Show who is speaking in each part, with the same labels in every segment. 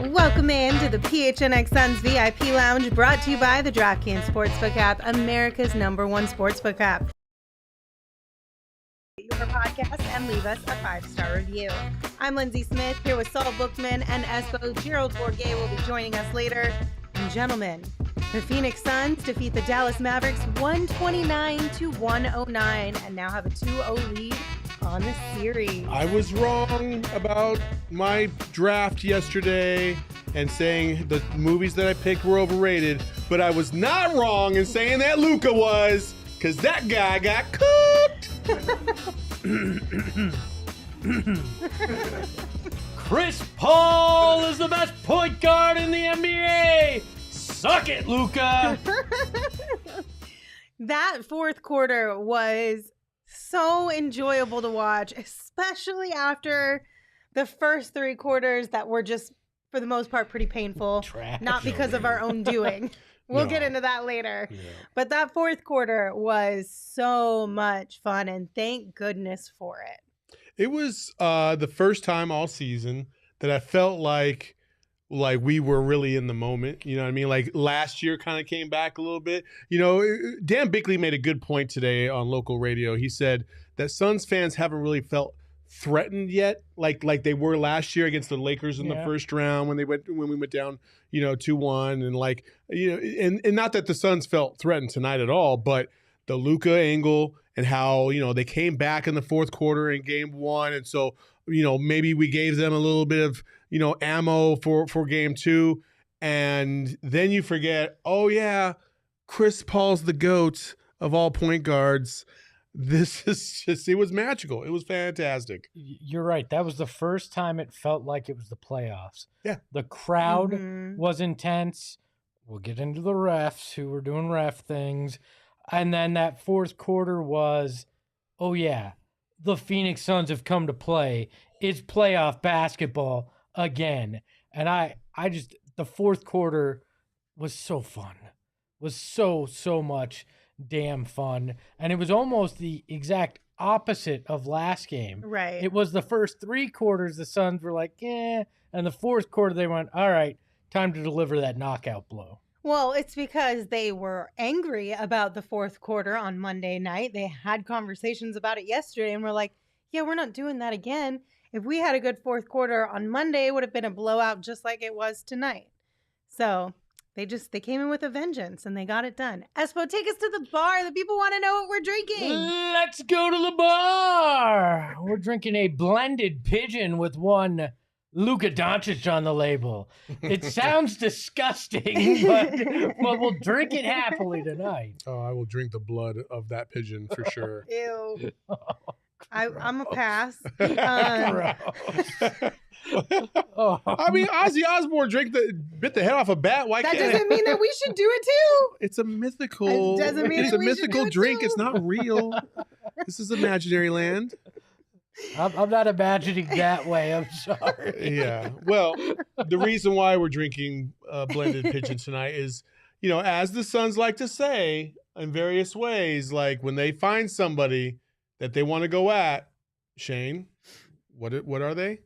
Speaker 1: Welcome in to the PHNX Suns VIP Lounge, brought to you by the DraftKings Sportsbook app, America's #1 sportsbook app. Your podcast and leave us a 5-star review. I'm Lindsey Smith here with Saul Bookman and Espo. Gerald Bourget will be joining us later. And gentlemen, the Phoenix Suns defeat the Dallas Mavericks 129-109 and now have a 2-0 lead on the series.
Speaker 2: I was wrong about my draft yesterday and saying the movies that I picked were overrated, but I was not wrong in saying that Luka was, because that guy got cooked.
Speaker 3: Chris Paul is the best point guard in the NBA. Suck it, Luka.
Speaker 1: That fourth quarter was so enjoyable to watch, especially after the first three quarters that were just, for the most part, pretty painful.
Speaker 3: Trash.
Speaker 1: Not because of our own doing. We'll get into that later. Yeah. But that fourth quarter was so much fun, and thank goodness for it.
Speaker 2: It was the first time all season that I felt like we were really in the moment. You know what I mean? Like last year kind of came back a little bit. You know, Dan Bickley made a good point today on local radio. He said that Suns fans haven't really felt threatened yet, like they were last year against the Lakers in the first round when we went down, 2-1, and and not that the Suns felt threatened tonight at all, but the Luka angle and how they came back in the fourth quarter in game one, and so maybe we gave them a little bit of ammo for game two, and then you forget, oh yeah, Chris Paul's the GOAT of all point guards. This is just, it was magical. It was fantastic.
Speaker 3: You're right. That was the first time it felt like it was the playoffs.
Speaker 2: Yeah.
Speaker 3: The crowd was intense. We'll get into the refs who were doing ref things. And then that fourth quarter was, oh yeah, the Phoenix Suns have come to play. It's playoff basketball again. And I just, the fourth quarter was so fun. Was so much damn fun. And it was almost the exact opposite of last game.
Speaker 1: Right.
Speaker 3: It was the first three quarters the Suns were like, and the fourth quarter they went, all right, time to deliver that knockout blow.
Speaker 1: Well, it's because they were angry about the fourth quarter on Monday night. They had conversations about it yesterday and were like, yeah, we're not doing that again. If we had a good fourth quarter on Monday, it would have been a blowout just like it was tonight. So they came in with a vengeance and they got it done. Espo, take us to the bar. The people want to know what we're drinking.
Speaker 3: Let's go to the bar. We're drinking a blended pigeon with one Luka Doncic on the label. It sounds disgusting, but we'll drink it happily tonight.
Speaker 2: Oh, I will drink the blood of that pigeon for sure.
Speaker 1: Ew. I'm a pass.
Speaker 2: I mean, Ozzy Osbourne bit the head off a bat. Why
Speaker 1: that
Speaker 2: can't
Speaker 1: doesn't mean that we should do it too.
Speaker 2: It's a mythical.
Speaker 1: It doesn't mean
Speaker 2: it's
Speaker 1: that
Speaker 2: a
Speaker 1: we
Speaker 2: mythical
Speaker 1: should do it
Speaker 2: drink.
Speaker 1: too.
Speaker 2: It's not real. This is imaginary land.
Speaker 3: I'm not imagining that way. I'm sorry.
Speaker 2: Yeah. Well, the reason why we're drinking blended pigeon tonight is, as the Suns like to say in various ways, like when they find somebody that they want to go at, Shane, what are they?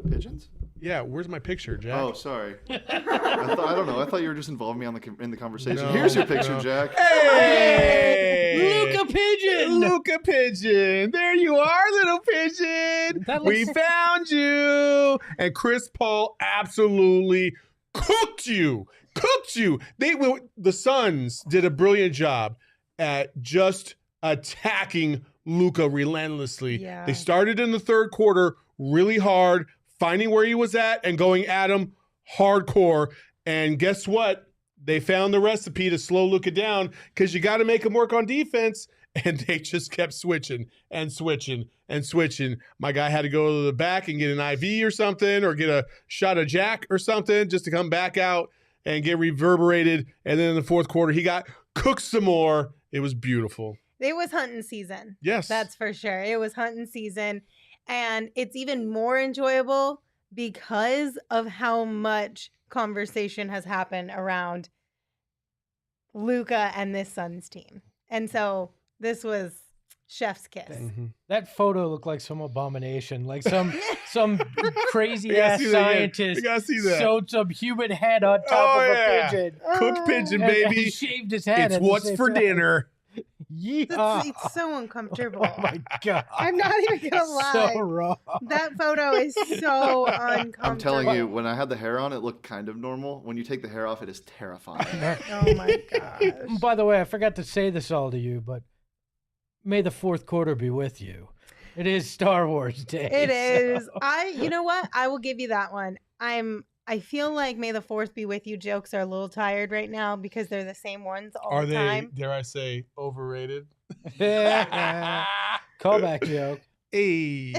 Speaker 4: Pigeons?
Speaker 2: Yeah, where's my picture, Jack?
Speaker 4: Oh, sorry. I don't know. I thought you were just involving me in the conversation. No, here's your picture, Jack.
Speaker 2: Hey!
Speaker 3: Luka Pigeon!
Speaker 2: Luka Pigeon! There you are, little pigeon! We found you! And Chris Paul absolutely cooked you! The Suns did a brilliant job at just attacking Luka relentlessly.
Speaker 1: Yeah.
Speaker 2: They started in the third quarter really hard, finding where he was at and going at him hardcore. And guess what? They found the recipe to slow Luka down because you got to make him work on defense. And they just kept switching and switching and switching. My guy had to go to the back and get an IV or something, or get a shot of Jack or something, just to come back out and get reverberated. And then in the fourth quarter, he got cooked some more. It was beautiful.
Speaker 1: It was hunting season.
Speaker 2: Yes.
Speaker 1: That's for sure. It was hunting season. And it's even more enjoyable because of how much conversation has happened around Luka and this Suns team. And so this was chef's kiss.
Speaker 2: Mm-hmm.
Speaker 3: That photo looked like some abomination, like some crazy ass scientist sewed some human head on top of a pigeon.
Speaker 2: Cooked pigeon,
Speaker 3: And
Speaker 2: baby.
Speaker 3: shaved his head.
Speaker 2: It's what's for dinner.
Speaker 3: Yeah.
Speaker 1: It's so uncomfortable.
Speaker 3: Oh my God.
Speaker 1: I'm not even going to lie.
Speaker 3: So wrong.
Speaker 1: That photo is so uncomfortable.
Speaker 4: I'm telling you, when I had the hair on, it looked kind of normal. When you take the hair off, it is terrifying.
Speaker 1: Oh my gosh.
Speaker 3: By the way, I forgot to say this all to you, but may the fourth quarter be with you. It is Star Wars Day.
Speaker 1: It is. You know what? I will give you that one. I feel like May the Fourth be with you jokes are a little tired right now because they're the same ones all the time.
Speaker 2: Are they, dare I say, overrated?
Speaker 3: Callback joke.
Speaker 2: Hey.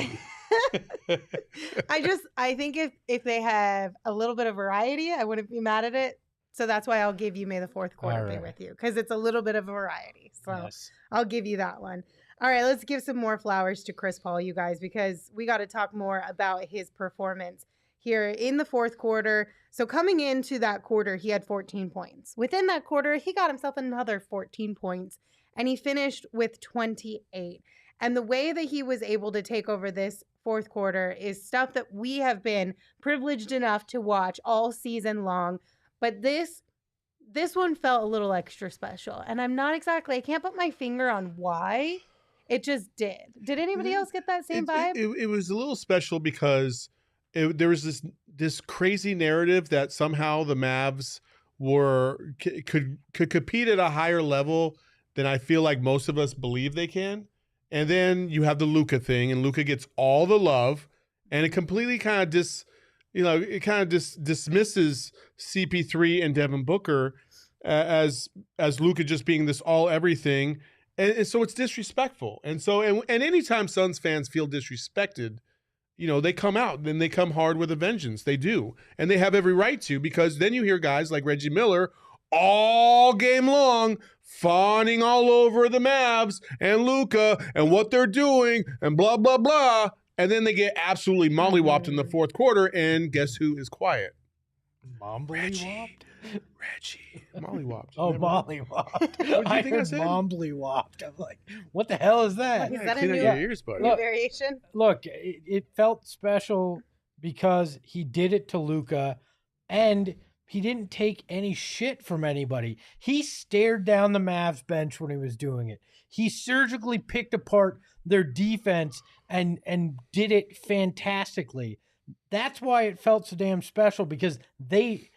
Speaker 1: I think if they have a little bit of variety, I wouldn't be mad at it. So that's why I'll give you May the Fourth Quarter be with you, because it's a little bit of variety. So yes. I'll give you that one. All right, let's give some more flowers to Chris Paul, you guys, because we got to talk more about his performance here in the fourth quarter. So coming into that quarter, he had 14 points. Within that quarter, he got himself another 14 points, and he finished with 28. And the way that he was able to take over this fourth quarter is stuff that we have been privileged enough to watch all season long. But this one felt a little extra special. And I can't put my finger on why. It just did. Did anybody else get that same vibe?
Speaker 2: It was a little special because there was this crazy narrative that somehow the Mavs could compete at a higher level than I feel like most of us believe they can. And then you have the Luka thing, and Luka gets all the love, and it completely kind of dismisses CP3 and Devin Booker as Luka just being this all everything. And so it's disrespectful. And anytime Suns fans feel disrespected, they come out and they come hard with a vengeance. They do. And they have every right to, because then you hear guys like Reggie Miller all game long fawning all over the Mavs and Luka and what they're doing and blah, blah, blah. And then they get absolutely mollywopped in the fourth quarter. And guess who is quiet?
Speaker 3: Mollywopped?
Speaker 2: Reggie. Mollywopped.
Speaker 3: Oh, mollywopped.
Speaker 2: What did you think I said?
Speaker 3: Mollywopped. I'm like, what the hell is that?
Speaker 1: Is that a
Speaker 2: Clean out your ears, buddy.
Speaker 1: new variation?
Speaker 3: Look, it felt special because he did it to Luka, and he didn't take any shit from anybody. He stared down the Mavs bench when he was doing it. He surgically picked apart their defense and did it fantastically. That's why it felt so damn special, because they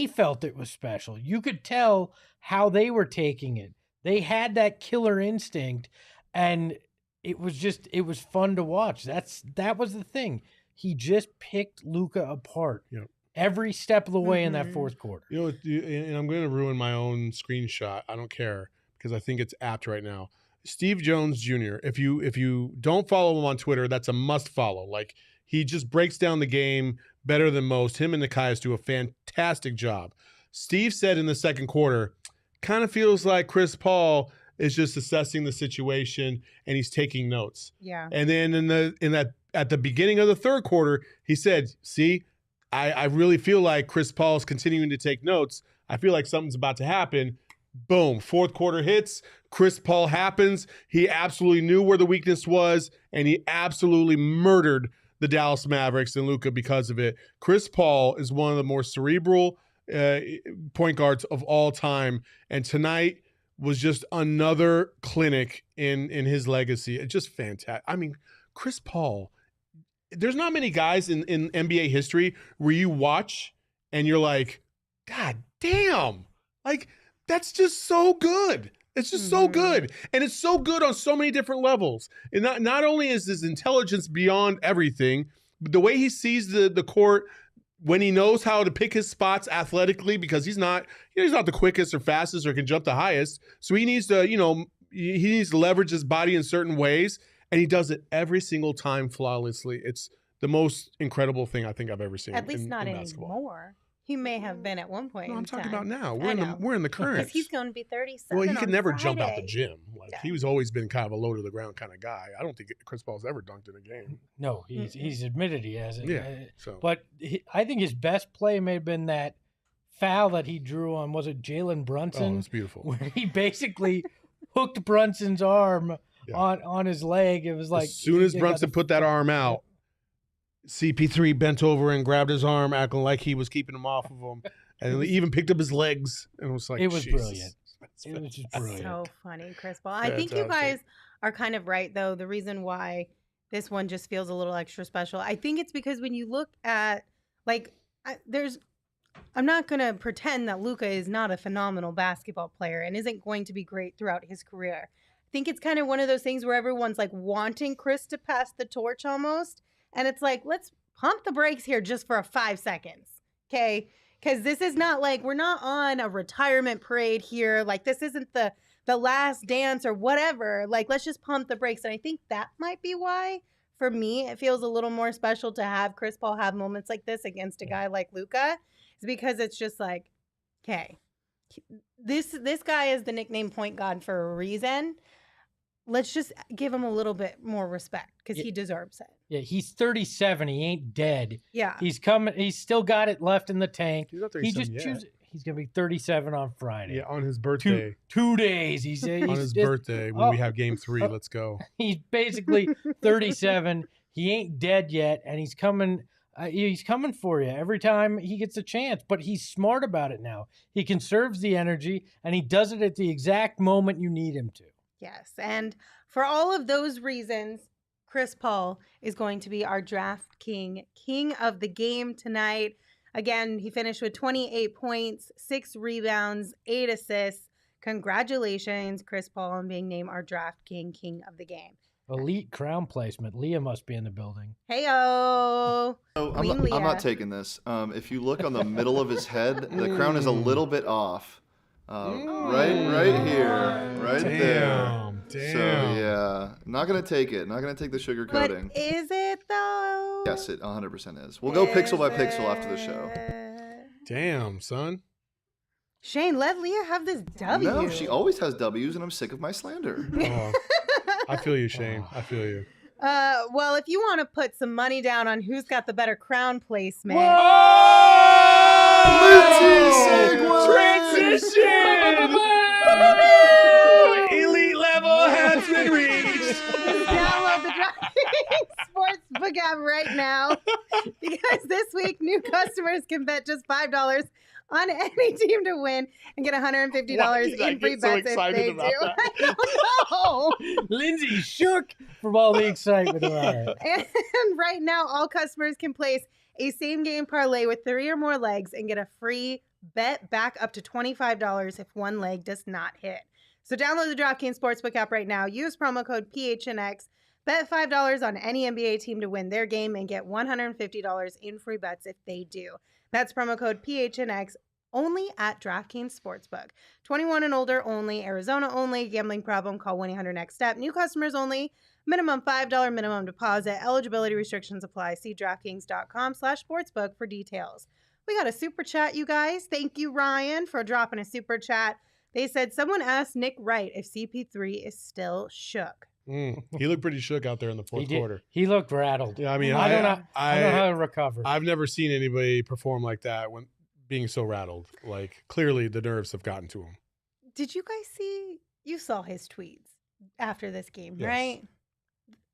Speaker 3: felt it was special. You could tell how they were taking it. They had that killer instinct, and it was fun to watch. That was the thing. He just picked Luka apart.
Speaker 2: Yep.
Speaker 3: Every step of the way in that fourth quarter.
Speaker 2: And I'm going to ruin my own screenshot. I don't care, because I think it's apt right now. Steve Jones Jr., if you don't follow him on Twitter, that's a must follow. Like, he just breaks down the game better than most. Him and Nikias do a fantastic job. Steve said in the second quarter, kind of feels like Chris Paul is just assessing the situation and he's taking notes.
Speaker 1: Yeah.
Speaker 2: And then at the beginning of the third quarter, he said, see, I really feel like Chris Paul's continuing to take notes. I feel like something's about to happen. Boom. Fourth quarter hits. Chris Paul happens. He absolutely knew where the weakness was, and he absolutely murdered the Dallas Mavericks and Luka because of it. Chris Paul is one of the more cerebral point guards of all time, and tonight was just another clinic in his legacy. It's just fantastic. I mean, Chris Paul, there's not many guys in NBA history where you watch and you're like, God damn, like, that's just so good. It's just so good. And it's so good on so many different levels. And not only is his intelligence beyond everything, the way he sees the court, when he knows how to pick his spots athletically, because he's not the quickest or fastest or can jump the highest. So he needs to, he needs to leverage his body in certain ways, and he does it every single time flawlessly. It's the most incredible thing I think I've ever seen.
Speaker 1: At least not anymore. He may have been at one point.
Speaker 2: No, I'm talking about
Speaker 1: time.
Speaker 2: now. We're in the current.
Speaker 1: Because he's going to be 37.
Speaker 2: Well, he could never
Speaker 1: Friday.
Speaker 2: jump out the gym. He's always been kind of a low to the ground kind of guy. I don't think Chris Paul's ever dunked in a game.
Speaker 3: No, he's admitted he hasn't.
Speaker 2: Yeah. So.
Speaker 3: But I think his best play may have been that foul that he drew on, was it Jalen Brunson?
Speaker 2: Oh, it's beautiful.
Speaker 3: Where he basically hooked Brunson's arm on his leg. It was like,
Speaker 2: as soon as Brunson put that arm out, CP3 bent over and grabbed his arm, acting like he was keeping him off of him. And he even picked up his legs, and it was like,
Speaker 3: it was
Speaker 2: Jesus.
Speaker 3: brilliant. It was just brilliant.
Speaker 1: So funny, Chris Paul. I think you guys are kind of right, though. The reason why this one just feels a little extra special, I think it's because when you look at, I'm not going to pretend that Luka is not a phenomenal basketball player and isn't going to be great throughout his career. I think it's kind of one of those things where everyone's like wanting Chris to pass the torch almost. And it's like, let's pump the brakes here just for 5 seconds, okay? Because this is not like, we're not on a retirement parade here. Like, this isn't the last dance or whatever. Like, let's just pump the brakes. And I think that might be why, for me, it feels a little more special to have Chris Paul have moments like this against a guy like Luka. Is because it's just like, okay, this guy is the nickname point guard for a reason. Let's just give him a little bit more respect because he deserves it.
Speaker 3: Yeah, he's 37. He ain't dead.
Speaker 1: Yeah.
Speaker 3: He's coming. He's still got it left in the tank.
Speaker 2: He's not 37 yet.
Speaker 3: He's going to be 37 on Friday.
Speaker 2: Yeah, on his birthday.
Speaker 3: 2 days. He's
Speaker 2: on his birthday when we have game 3. Let's go.
Speaker 3: He's basically 37. He ain't dead yet, and he's coming. He's coming for you every time he gets a chance, but he's smart about it now. He conserves the energy, and he does it at the exact moment you need him to.
Speaker 1: Yes, and for all of those reasons, Chris Paul is going to be our DraftKings king of the game tonight. Again, he finished with 28 points, 6 rebounds, 8 assists. Congratulations, Chris Paul, on being named our DraftKings king of the game.
Speaker 3: Elite crown placement. Leah must be in the building.
Speaker 1: Heyo.
Speaker 4: Oh, I'm not taking this. If you look on the middle of his head, the crown is a little bit off. Right here, right there.
Speaker 2: Damn.
Speaker 4: So yeah, not gonna take it. Not gonna take the sugar coating.
Speaker 1: But is it though?
Speaker 4: Yes, it 100% is. We'll go pixel by pixel after the show.
Speaker 2: Damn, son.
Speaker 1: Shane, let Leah have this W.
Speaker 4: No, she always has W's, and I'm sick of my slander.
Speaker 2: Oh, I feel you, Shane. I feel you.
Speaker 1: Well, if you want to put some money down on who's got the better crown placement.
Speaker 2: Transition! Elite level has been reached.
Speaker 1: Download the DraftKings Sportsbook app right now because this week new customers can bet just $5 on any team to win and get $150 in free bets if they do. I don't know.
Speaker 3: Lindsey shook from all the excitement about it.
Speaker 1: And right now, all customers can place a same-game parlay with 3 or more legs and get a free bet back up to $25 if one leg does not hit. So download the DraftKings Sportsbook app right now. Use promo code PHNX. Bet $5 on any NBA team to win their game and get $150 in free bets if they do. That's promo code PHNX only at DraftKings Sportsbook. 21 and older only. Arizona only. Gambling problem? Call 1-800-NEXT-STEP. New customers only. Minimum $5 minimum deposit. Eligibility restrictions apply. See DraftKings.com/sportsbook for details. We got a super chat, you guys. Thank you, Ryan, for dropping a super chat. They said someone asked Nick Wright if CP3 is still shook.
Speaker 2: He looked pretty shook out there in the fourth quarter.
Speaker 3: He looked rattled.
Speaker 2: Yeah, I mean,
Speaker 3: I don't know how to recover.
Speaker 2: I've never seen anybody perform like that when being so rattled. Like, clearly the nerves have gotten to him.
Speaker 1: Did you guys see? You saw his tweets after this game,
Speaker 2: Yes.
Speaker 1: right?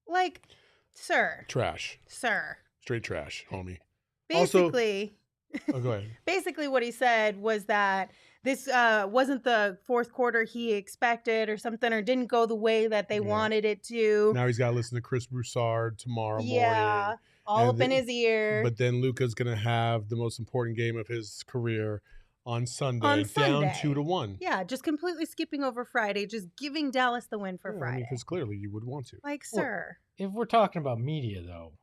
Speaker 1: Like, sir.
Speaker 2: Trash.
Speaker 1: Sir.
Speaker 2: Straight trash, homie.
Speaker 1: Basically.
Speaker 2: Oh, go ahead.
Speaker 1: Basically, what he said was that this wasn't the fourth quarter he expected or something, or didn't go the way that they wanted it to.
Speaker 2: Now he's got to listen to Chris Broussard tomorrow morning.
Speaker 1: Yeah, all up in his ear.
Speaker 2: But then Luka's going to have the most important game of his career on Sunday, down 2-1.
Speaker 1: Yeah, just completely skipping over Friday, just giving Dallas the win for Friday.
Speaker 2: Because clearly you would want to.
Speaker 1: Like, sir.
Speaker 3: If we're talking about media, though,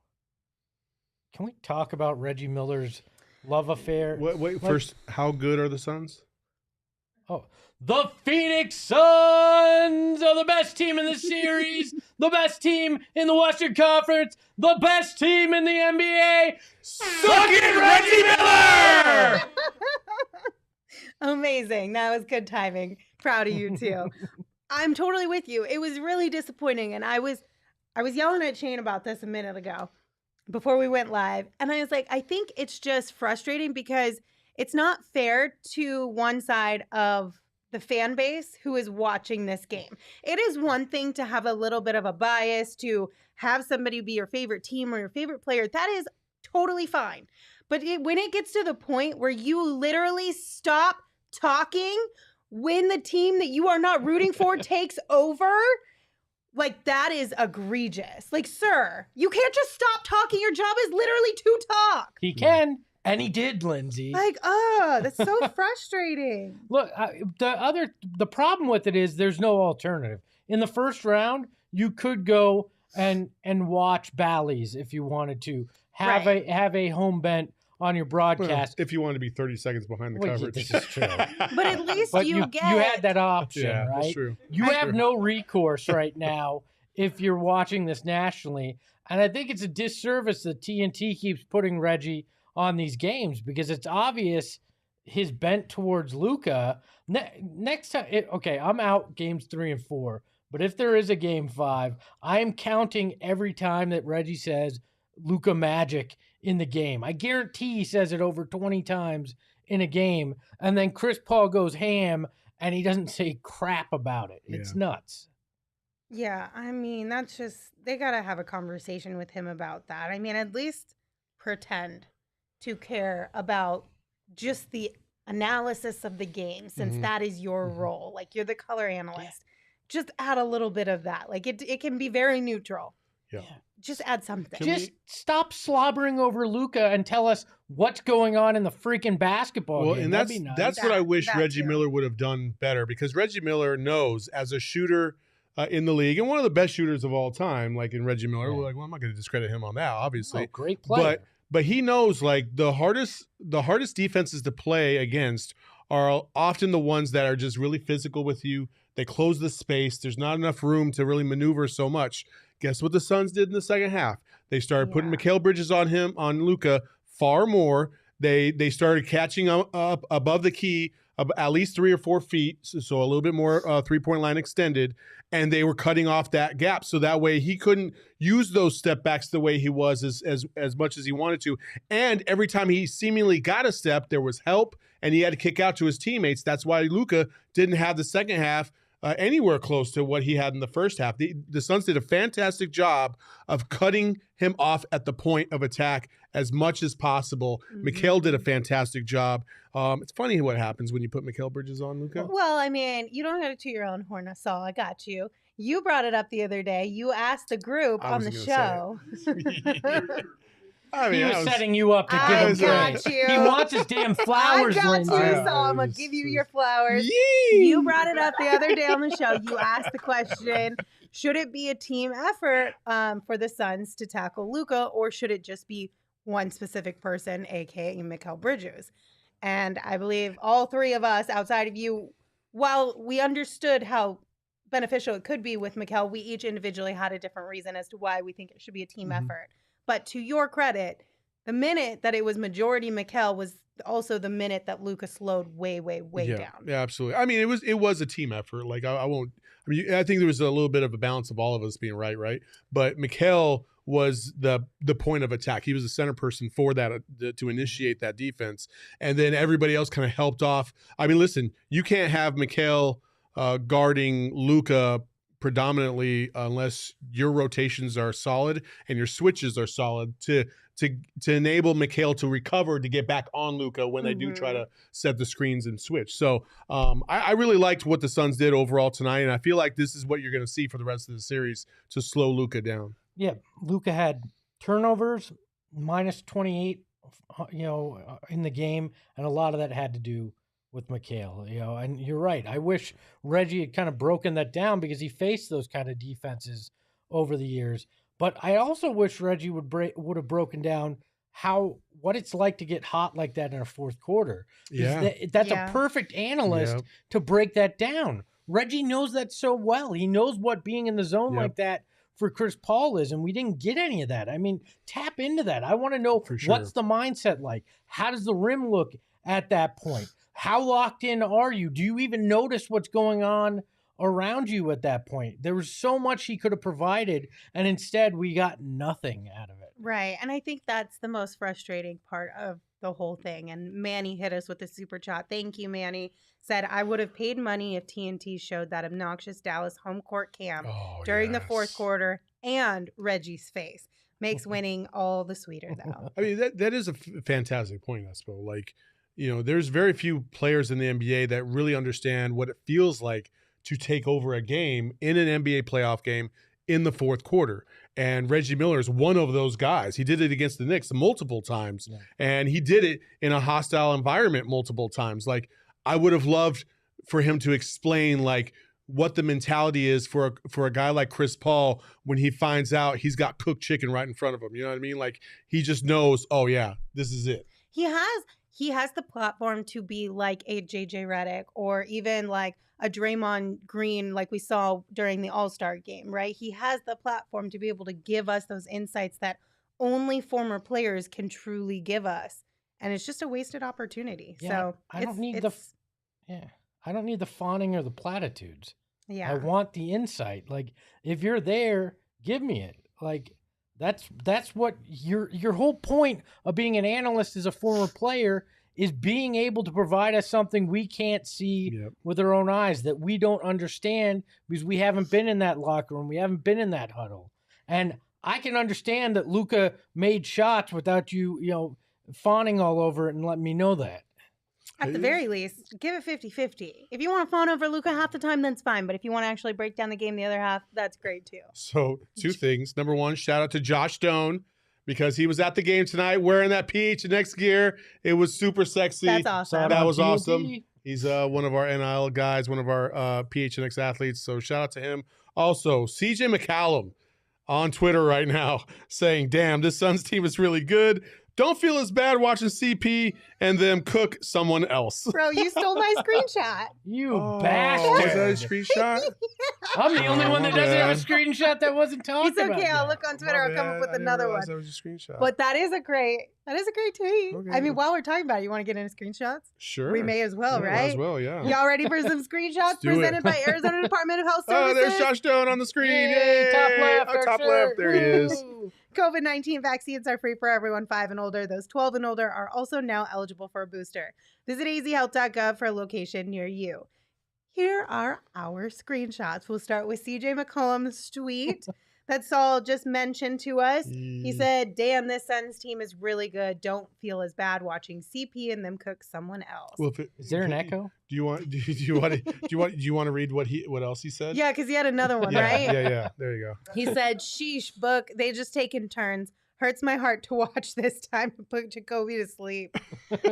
Speaker 3: Can we talk about Reggie Miller's love affair?
Speaker 2: Wait, first, how good are the Suns?
Speaker 3: Oh, the Phoenix Suns are the best team in the series, the best team in the Western Conference, the best team in the NBA. Suck it, Reggie Miller!
Speaker 1: Amazing. That was good timing. Proud of you too. I'm totally with you. It was really disappointing, and I was yelling at Shane about this a minute ago before we went live, and I was like, I think it's just frustrating because it's not fair to one side of the fan base who is watching this game. It is one thing to have a little bit of a bias, to have somebody be your favorite team or your favorite player. That is totally fine. But when it gets to the point where you literally stop talking when the team that you are not rooting for takes over, like, that is egregious. Like, sir, you can't just stop talking. Your job is literally to talk.
Speaker 3: He can. And he did, Lindsey.
Speaker 1: Like, that's so frustrating.
Speaker 3: Look, the problem with it is there's no alternative. In the first round, you could go and watch Bally's if you wanted to. Have a home bent on your broadcast.
Speaker 2: Well, if you want to be 30 seconds behind the coverage.
Speaker 3: This is true.
Speaker 1: But at least you
Speaker 3: had that option,
Speaker 2: yeah,
Speaker 3: right?
Speaker 2: That's true.
Speaker 3: You have no recourse right now if you're watching this nationally. And I think it's a disservice that TNT keeps putting Reggie on these games because it's obvious his bent towards Luka. Next time, I'm out games 3 and 4. But if there is a game 5, I am counting every time that Reggie says Luka Magic in the game. I guarantee he says it over 20 times in a game. And then Chris Paul goes ham and he doesn't say crap about it. It's nuts.
Speaker 1: Yeah, I mean, that's just, they got to have a conversation with him about that. I mean, at least pretend to care about just the analysis of the game, since that is your role. Like, you're the color analyst. Yeah. Just add a little bit of that. Like, it can be very neutral.
Speaker 2: Yeah.
Speaker 1: Just add something.
Speaker 3: Just stop slobbering over Luka and tell us what's going on in the freaking basketball game.
Speaker 2: And that's what I wish Reggie Miller would have done better, because Reggie Miller knows, as a shooter in the league, and one of the best shooters of all time, like in Reggie Miller, we're like, well, I'm not going to discredit him on that, obviously.
Speaker 3: Oh, great player.
Speaker 2: But he knows, like, the hardest defenses to play against are often the ones that are just really physical with you. They close the space. There's not enough room to really maneuver so much. Guess what the Suns did in the second half? They started putting Mikal Bridges on Luka far more. They started catching up above the key at least 3 or 4 feet, so a little bit more 3-point line extended, and they were cutting off that gap so that way he couldn't use those step backs the way he was as much as he wanted to. And every time he seemingly got a step, there was help, and he had to kick out to his teammates. That's why Luka didn't have the second half anywhere close to what he had in the first half. The Suns did a fantastic job of cutting him off at the point of attack as much as possible. Mikal did a fantastic job. It's funny what happens when you put Mikal Bridges on, Luka.
Speaker 1: Well, I mean, you don't have to toot your own horn, Saul. I got you. You brought it up the other day. You asked the group on the show.
Speaker 3: I mean, he was setting you up to give him praise. He wants his damn flowers, Lindsey.
Speaker 1: I got you, Saul. I'm going to give you your flowers. Yee! You brought it up the other day on the show. You asked the question, should it be a team effort for the Suns to tackle Luka, or should it just be one specific person, a.k.a. Mikal Bridges? And I believe all three of us, outside of you, while we understood how beneficial it could be with Mikal, we each individually had a different reason as to why we think it should be a team effort. But to your credit, the minute that it was majority Mikal was also the minute that Luka slowed way down.
Speaker 2: Yeah, absolutely. I mean, it was a team effort. Like, I think there was a little bit of a balance of all of us being right? But Mikal was the point of attack. He was the center person for that, to initiate that defense. And then everybody else kind of helped off. I mean, listen, you can't have Mikal guarding Luka predominantly unless your rotations are solid and your switches are solid to enable Mikal to recover to get back on Luka when they do try to set the screens and switch. So I really liked what the Suns did overall tonight, and I feel like this is what you're going to see for the rest of the series to slow Luka down.
Speaker 3: Yeah, Luka had turnovers, minus 28, in the game, and a lot of that had to do with Mikal, and you're right. I wish Reggie had kind of broken that down because he faced those kind of defenses over the years. But I also wish Reggie would have broken down what it's like to get hot like that in a fourth quarter.
Speaker 2: Yeah.
Speaker 3: That's a perfect analyst to break that down. Reggie knows that so well. He knows what being in the zone like that for Chris Paul is, and we didn't get any of that. I mean, tap into that. I want to know what's the mindset like? How does the rim look at that point? How locked in are you? Do you even notice what's going on around you at that point? There was so much he could have provided, and instead we got nothing out of it.
Speaker 1: Right. And I think that's the most frustrating part of the whole thing. And Manny hit us with the super chat. Thank you, Manny. Said, I would have paid money if TNT showed that obnoxious Dallas home court cam during the fourth quarter, and Reggie's face. Makes winning all the sweeter, though.
Speaker 2: I mean, that is a fantastic point, Espo. Like, there's very few players in the NBA that really understand what it feels like to take over a game in an NBA playoff game in the fourth quarter. And Reggie Miller is one of those guys. He did it against the Knicks multiple times, and he did it in a hostile environment multiple times. Like, I would have loved for him to explain, like, what the mentality is for a guy like Chris Paul when he finds out he's got cooked chicken right in front of him. You know what I mean? Like, he just knows, oh, yeah, this is it.
Speaker 1: He has the platform to be like a JJ Redick or even like a Draymond Green, like we saw during the All-Star game, right? He has the platform to be able to give us those insights that only former players can truly give us. And it's just a wasted opportunity.
Speaker 3: Yeah,
Speaker 1: so
Speaker 3: I don't need the fawning or the platitudes.
Speaker 1: Yeah.
Speaker 3: I want the insight. Like, if you're there, give me it. Like, that's what your whole point of being an analyst as a former player is, being able to provide us something we can't see with our own eyes, that we don't understand because we haven't been in that locker room. We haven't been in that huddle. And I can understand that Luka made shots without you fawning all over it and letting me know that.
Speaker 1: At the very least, give it 50-50. If you want to fawn over Luka half the time, that's fine. But if you want to actually break down the game the other half, that's great too.
Speaker 2: So 2 things. Number 1, shout out to Josh Stone, because he was at the game tonight wearing that PHNX gear. It was super sexy.
Speaker 1: That's awesome.
Speaker 2: That was awesome. He's one of our NIL guys, one of our PHNX athletes. So shout out to him. Also, CJ McCallum on Twitter right now saying, damn, this Suns team is really good. Don't feel as bad watching CP and them cook someone else.
Speaker 1: Bro, you stole my screenshot.
Speaker 3: You bastard.
Speaker 2: Was that a screenshot?
Speaker 3: I'm the only one that doesn't have a screenshot that wasn't talked about.
Speaker 1: It's okay. I'll look on Twitter. I'll come up with another one.
Speaker 2: That was a screenshot.
Speaker 1: But that is a great tweet.
Speaker 2: Okay.
Speaker 1: I mean, while we're talking about it, you want to get into screenshots?
Speaker 2: Sure.
Speaker 1: We may as well, right?
Speaker 2: As well, yeah.
Speaker 1: Y'all ready for some screenshots presented by Arizona Department of Health Services?
Speaker 2: Oh, there's Josh Stone on the screen.
Speaker 3: Yay, top left.
Speaker 2: Oh, top left. There he is.
Speaker 1: COVID-19 vaccines are free for everyone 5 and older. Those 12 and older are also now eligible for a booster. Visit azhealth.gov for a location near you. Here are our screenshots. We'll start with CJ McCollum's tweet that Saul just mentioned to us. He said, damn, this Suns team is really good. Don't feel as bad watching CP and them cook someone else.
Speaker 3: Well, is there an echo?
Speaker 2: Do you want to read what else he said?
Speaker 1: Yeah, because he had another one, right?
Speaker 2: Yeah. There you go.
Speaker 1: He said, sheesh, book. They just taking turns. Hurts my heart to watch this time to put Jacoby to sleep.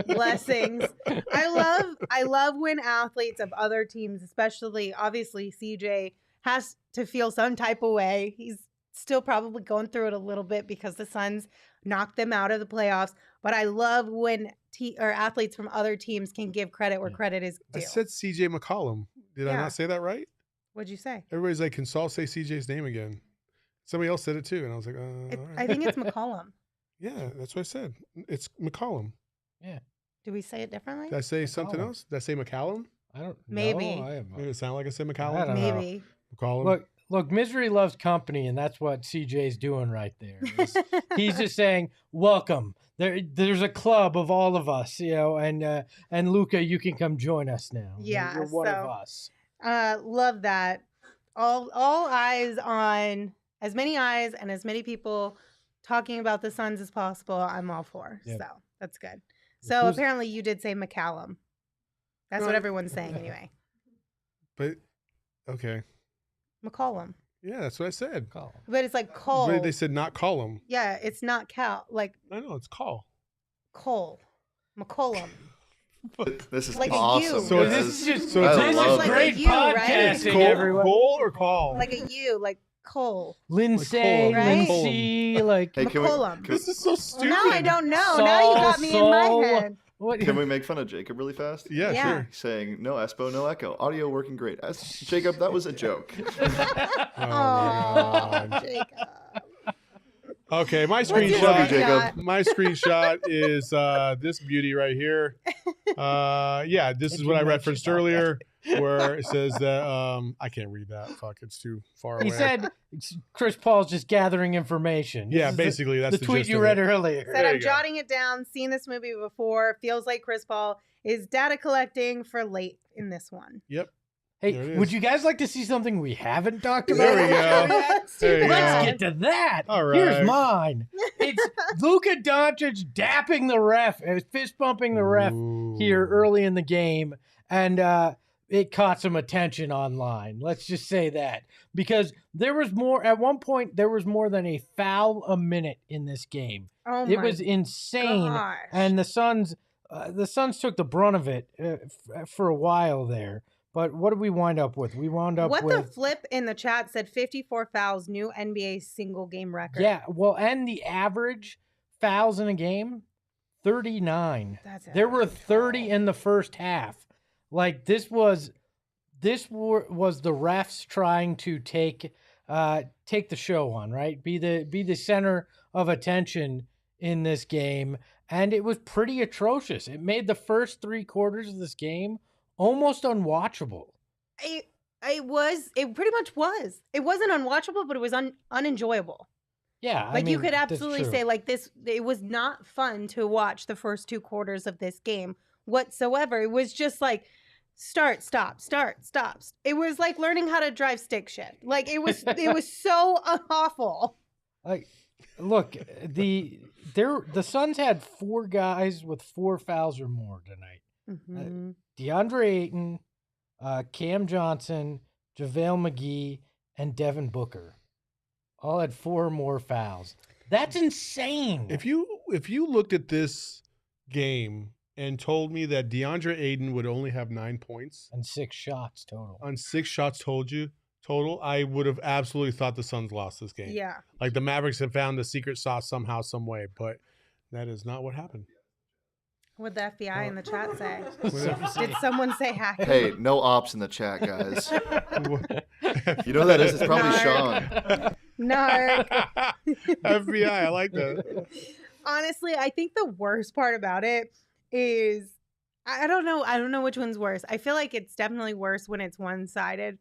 Speaker 1: Blessings. I love when athletes of other teams, especially obviously CJ, has to feel some type of way. He's still probably going through it a little bit because the Suns knocked them out of the playoffs. But I love when athletes from other teams can give credit where credit is due.
Speaker 2: I said CJ McCollum. Did I not say that right?
Speaker 1: What'd you say?
Speaker 2: Everybody's like, can Saul say CJ's name again? Somebody else said it too, and I was like, all right.
Speaker 1: I think it's McCollum.
Speaker 2: Yeah, that's what I said. It's McCollum.
Speaker 3: Yeah.
Speaker 1: Do we say it differently?
Speaker 2: Did I say something else? Did I say McCallum?
Speaker 3: I don't know.
Speaker 1: Maybe.
Speaker 2: Maybe it sound like I said McCallum?
Speaker 3: I don't
Speaker 1: Maybe.
Speaker 3: know.
Speaker 2: McCallum.
Speaker 3: Look, misery loves company, and that's what CJ's doing right there. He's just saying, welcome. There's a club of all of us, and Luka, you can come join us now.
Speaker 1: Yeah.
Speaker 3: You're one of us.
Speaker 1: Love that. All eyes on... As many eyes and as many people talking about the Suns as possible, I'm all for. Yep. So that's good. So apparently you did say McCallum. That's what everyone's saying anyway.
Speaker 2: But, okay.
Speaker 1: McCollum.
Speaker 2: Yeah, that's what I said.
Speaker 3: Call.
Speaker 1: But it's like Cole.
Speaker 2: But they said not Collum.
Speaker 1: Yeah, it's not Cal. Like.
Speaker 2: I know, it's Call.
Speaker 1: Cole. McCollum.
Speaker 4: This is
Speaker 1: like
Speaker 4: awesome.
Speaker 1: A
Speaker 2: so
Speaker 1: U.
Speaker 2: this is
Speaker 3: great
Speaker 1: like
Speaker 3: podcasting,
Speaker 1: a U, right?
Speaker 3: everyone.
Speaker 2: Cole or Call?
Speaker 1: Like a U, like
Speaker 3: Lindsey,
Speaker 1: right?
Speaker 3: Lindsey, like
Speaker 4: Hey,
Speaker 2: This is so stupid.
Speaker 1: Now I don't know.
Speaker 3: Saul,
Speaker 1: now you got me in my head.
Speaker 3: What?
Speaker 4: Can we make fun of Jacob really fast?
Speaker 2: Yeah,
Speaker 1: Yeah.
Speaker 2: sure.
Speaker 4: Saying, no Espo, no echo. Audio working great. Jacob, that was a joke.
Speaker 2: Oh, my God.
Speaker 1: Jacob.
Speaker 2: Okay, my
Speaker 1: What's your
Speaker 4: Love you,
Speaker 2: screenshot.
Speaker 4: Jacob.
Speaker 2: My screenshot is this beauty right here. Yeah, this is what I referenced earlier, where it says that I can't read that. Fuck, it's too far away.
Speaker 3: He said Chris Paul's just gathering information.
Speaker 2: Yeah,
Speaker 3: This is
Speaker 2: basically that's
Speaker 3: the tweet
Speaker 2: gist
Speaker 3: you
Speaker 2: of
Speaker 3: read
Speaker 2: it.
Speaker 3: earlier.
Speaker 1: Said
Speaker 2: There
Speaker 1: I'm
Speaker 2: you go.
Speaker 1: jotting it down. Seen this movie before. Feels like Chris Paul is data collecting for late in this one.
Speaker 2: Yep.
Speaker 3: Hey,
Speaker 2: There it
Speaker 3: would
Speaker 2: is.
Speaker 3: you guys like to see something we haven't talked about?
Speaker 2: There we go.
Speaker 1: Let's do
Speaker 2: There you go.
Speaker 1: that.
Speaker 3: Let's get to that.
Speaker 2: All right.
Speaker 3: Here's mine. It's Luka Doncic dapping the ref, fist bumping the ref here
Speaker 2: Ooh.
Speaker 3: early in the game, and it caught some attention online. Let's just say that, because there was more. At one point, there was more than a foul a minute in this game.
Speaker 1: Oh
Speaker 3: It
Speaker 1: my
Speaker 3: was insane,
Speaker 1: gosh.
Speaker 3: and the Suns took the brunt of it for a while there. But what did we wind up with? We wound up
Speaker 1: What
Speaker 3: with
Speaker 1: the flip in the chat said 54 fouls, new NBA single game record.
Speaker 3: yeah. Well, and the average fouls in a game, 39.
Speaker 1: That's
Speaker 3: There were
Speaker 1: actually
Speaker 3: 30
Speaker 1: tall.
Speaker 3: in the first half. Like this was the refs trying to take the show on, right? Be the center of attention in this game, and it was pretty atrocious. It made the first 3 quarters of this game almost unwatchable.
Speaker 1: It pretty much was. It wasn't unwatchable, but it was unenjoyable.
Speaker 3: Yeah,
Speaker 1: Like you could
Speaker 3: that's
Speaker 1: absolutely
Speaker 3: true.
Speaker 1: say like this, it was not fun to watch the first 2 quarters of this game whatsoever. It was just like start, stop, start, stop. It was like learning how to drive stick shift. Like it was so awful.
Speaker 3: Like, look, the Suns had 4 guys with 4 fouls or more tonight.
Speaker 1: Mhm.
Speaker 3: DeAndre Ayton, Cam Johnson, JaVale McGee, and Devin Booker all had 4 or more fouls. That's insane.
Speaker 2: If you looked at this game and told me that DeAndre Ayton would only have 9 points
Speaker 3: and 6 shots total.
Speaker 2: on 6 shots total, I would have absolutely thought the Suns lost this game.
Speaker 1: Yeah.
Speaker 2: Like the Mavericks have found the secret sauce somehow, some way, but that is not what happened.
Speaker 1: What'd the FBI in the chat say?
Speaker 3: Seriously.
Speaker 1: Did someone say hack?
Speaker 4: Hey, no ops in the chat, guys. You know who that is? It's probably
Speaker 1: Narc.
Speaker 4: Sean.
Speaker 1: No.
Speaker 2: FBI, I like that.
Speaker 1: Honestly, I think the worst part about it is I don't know which one's worse. I feel like it's definitely worse when it's one-sided,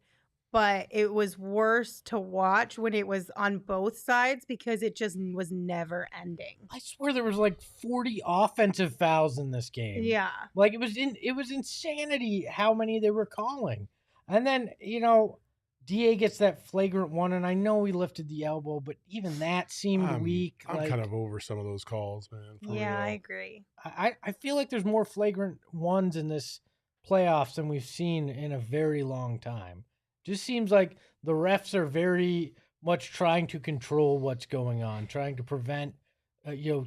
Speaker 1: but it was worse to watch when it was on both sides because it just was never ending.
Speaker 3: I swear there was like 40 offensive fouls in this game.
Speaker 1: Yeah.
Speaker 3: Like it was insanity how many they were calling. And then, DA gets that flagrant one, and I know he lifted the elbow, but even that seemed weak.
Speaker 2: I'm kind of over some of those calls, man. for
Speaker 1: Yeah, I
Speaker 2: real.
Speaker 1: agree.
Speaker 3: I feel like there's more flagrant ones in this playoffs than we've seen in a very long time. Just seems like the refs are very much trying to control what's going on, trying to prevent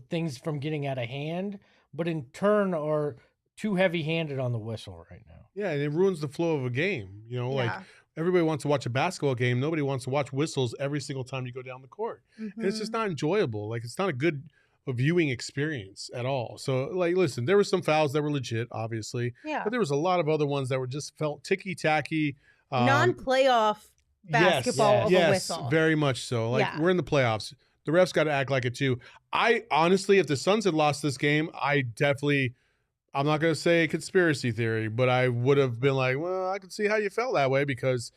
Speaker 3: things from getting out of hand, but in turn are too heavy-handed on the whistle right now.
Speaker 2: Yeah, and it ruins the flow of a game. Like
Speaker 1: Yeah.
Speaker 2: everybody wants to watch a basketball game. Nobody wants to watch whistles every single time you go down the court. And it's just not enjoyable. Like it's not a good viewing experience at all. So like, listen, there were some fouls that were legit, obviously,
Speaker 1: Yeah.
Speaker 2: but there was a lot of other ones that were just felt ticky-tacky.
Speaker 1: Non-playoff basketball of a
Speaker 2: yes,
Speaker 1: whistle.
Speaker 2: very much so. Like
Speaker 1: Yeah.
Speaker 2: we're in the playoffs. The refs got to act like it too. I honestly, if the Suns had lost this game, I'm not going to say conspiracy theory, but I would have been like, well, I can see how you felt that way because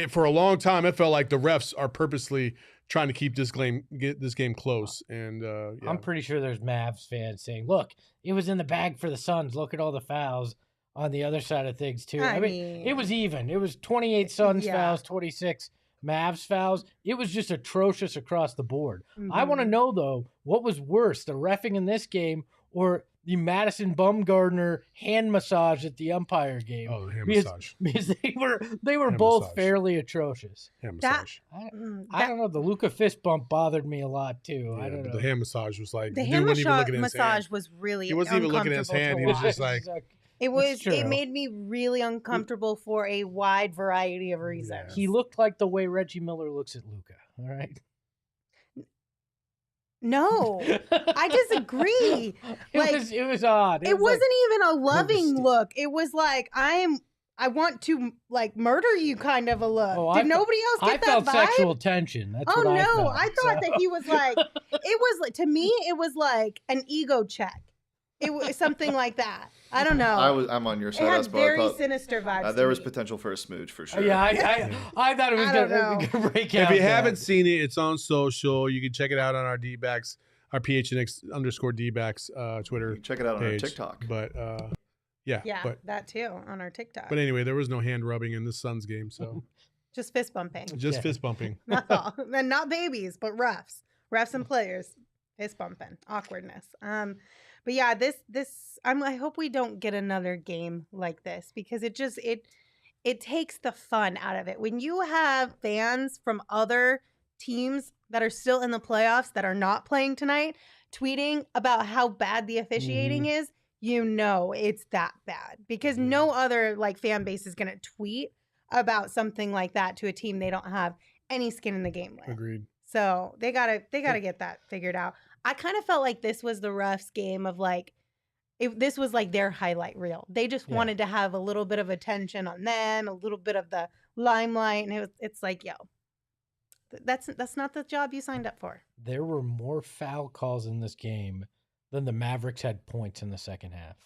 Speaker 2: for a long time, it felt like the refs are purposely trying to keep this game close. And yeah.
Speaker 3: I'm pretty sure there's Mavs fans saying, look, it was in the bag for the Suns. Look at all the fouls on the other side of things, too. I mean, it was even. It was 28 Suns fouls, 26 Mavs fouls. It was just atrocious across the board. I want to know, though, what was worse, the reffing in this game or the Madison Bumgarner hand massage at the umpire game?
Speaker 2: Oh, the hand massage.
Speaker 3: Because they were
Speaker 2: Hand
Speaker 3: both
Speaker 2: massage.
Speaker 3: fairly atrocious.
Speaker 2: Hand
Speaker 1: That-
Speaker 2: massage.
Speaker 3: I don't know. The Luka fist bump bothered me a lot, too.
Speaker 2: Yeah,
Speaker 3: I don't
Speaker 2: but
Speaker 3: know.
Speaker 2: the hand massage was like,
Speaker 1: The
Speaker 2: dude
Speaker 1: hand
Speaker 2: wasn't even looking at his
Speaker 1: massage
Speaker 2: hand.
Speaker 1: was really
Speaker 2: He wasn't even looking at his
Speaker 1: uncomfortable
Speaker 2: hand.
Speaker 1: to
Speaker 2: He was
Speaker 1: watch.
Speaker 2: just like,
Speaker 1: It made me really uncomfortable for a wide variety of reasons.
Speaker 3: He looked like the way Reggie Miller looks at Luka. All right.
Speaker 1: No, I disagree.
Speaker 3: It was odd.
Speaker 1: It wasn't even a loving look. It was like I want to like murder you kind of a look. Did nobody else get that vibe?
Speaker 3: I felt sexual tension. That's what I felt.
Speaker 1: I thought that he was like it was like, to me it was like an ego check. It was something like that. I don't know.
Speaker 4: I'm on your side.
Speaker 1: It had very sinister vibes.
Speaker 4: There was potential for a smooch for sure.
Speaker 3: Yeah, I thought it was going to break out.
Speaker 2: If you haven't seen it, it's on social. You can check it out on our D-backs, our PHNX_D-backs Twitter.
Speaker 4: Check it out on our TikTok.
Speaker 2: But
Speaker 1: that too on our TikTok.
Speaker 2: But anyway, there was no hand rubbing in the Suns game, so
Speaker 1: just fist bumping.
Speaker 2: Fist bumping.
Speaker 1: Not all, and not babies, but refs and players, fist bumping, awkwardness. But yeah, this I hope we don't get another game like this because it takes the fun out of it. When you have fans from other teams that are still in the playoffs that are not playing tonight tweeting about how bad the officiating is, it's that bad because no other like fan base is going to tweet about something like that to a team they don't have any skin in the game with.
Speaker 2: Agreed.
Speaker 1: So they gotta get that figured out. I kind of felt like this was the refs' game of like, this was like their highlight reel. They just wanted to have a little bit of attention on them, a little bit of the limelight, and it's like, yo, that's not the job you signed up for.
Speaker 3: There were more foul calls in this game than the Mavericks had points in the second half.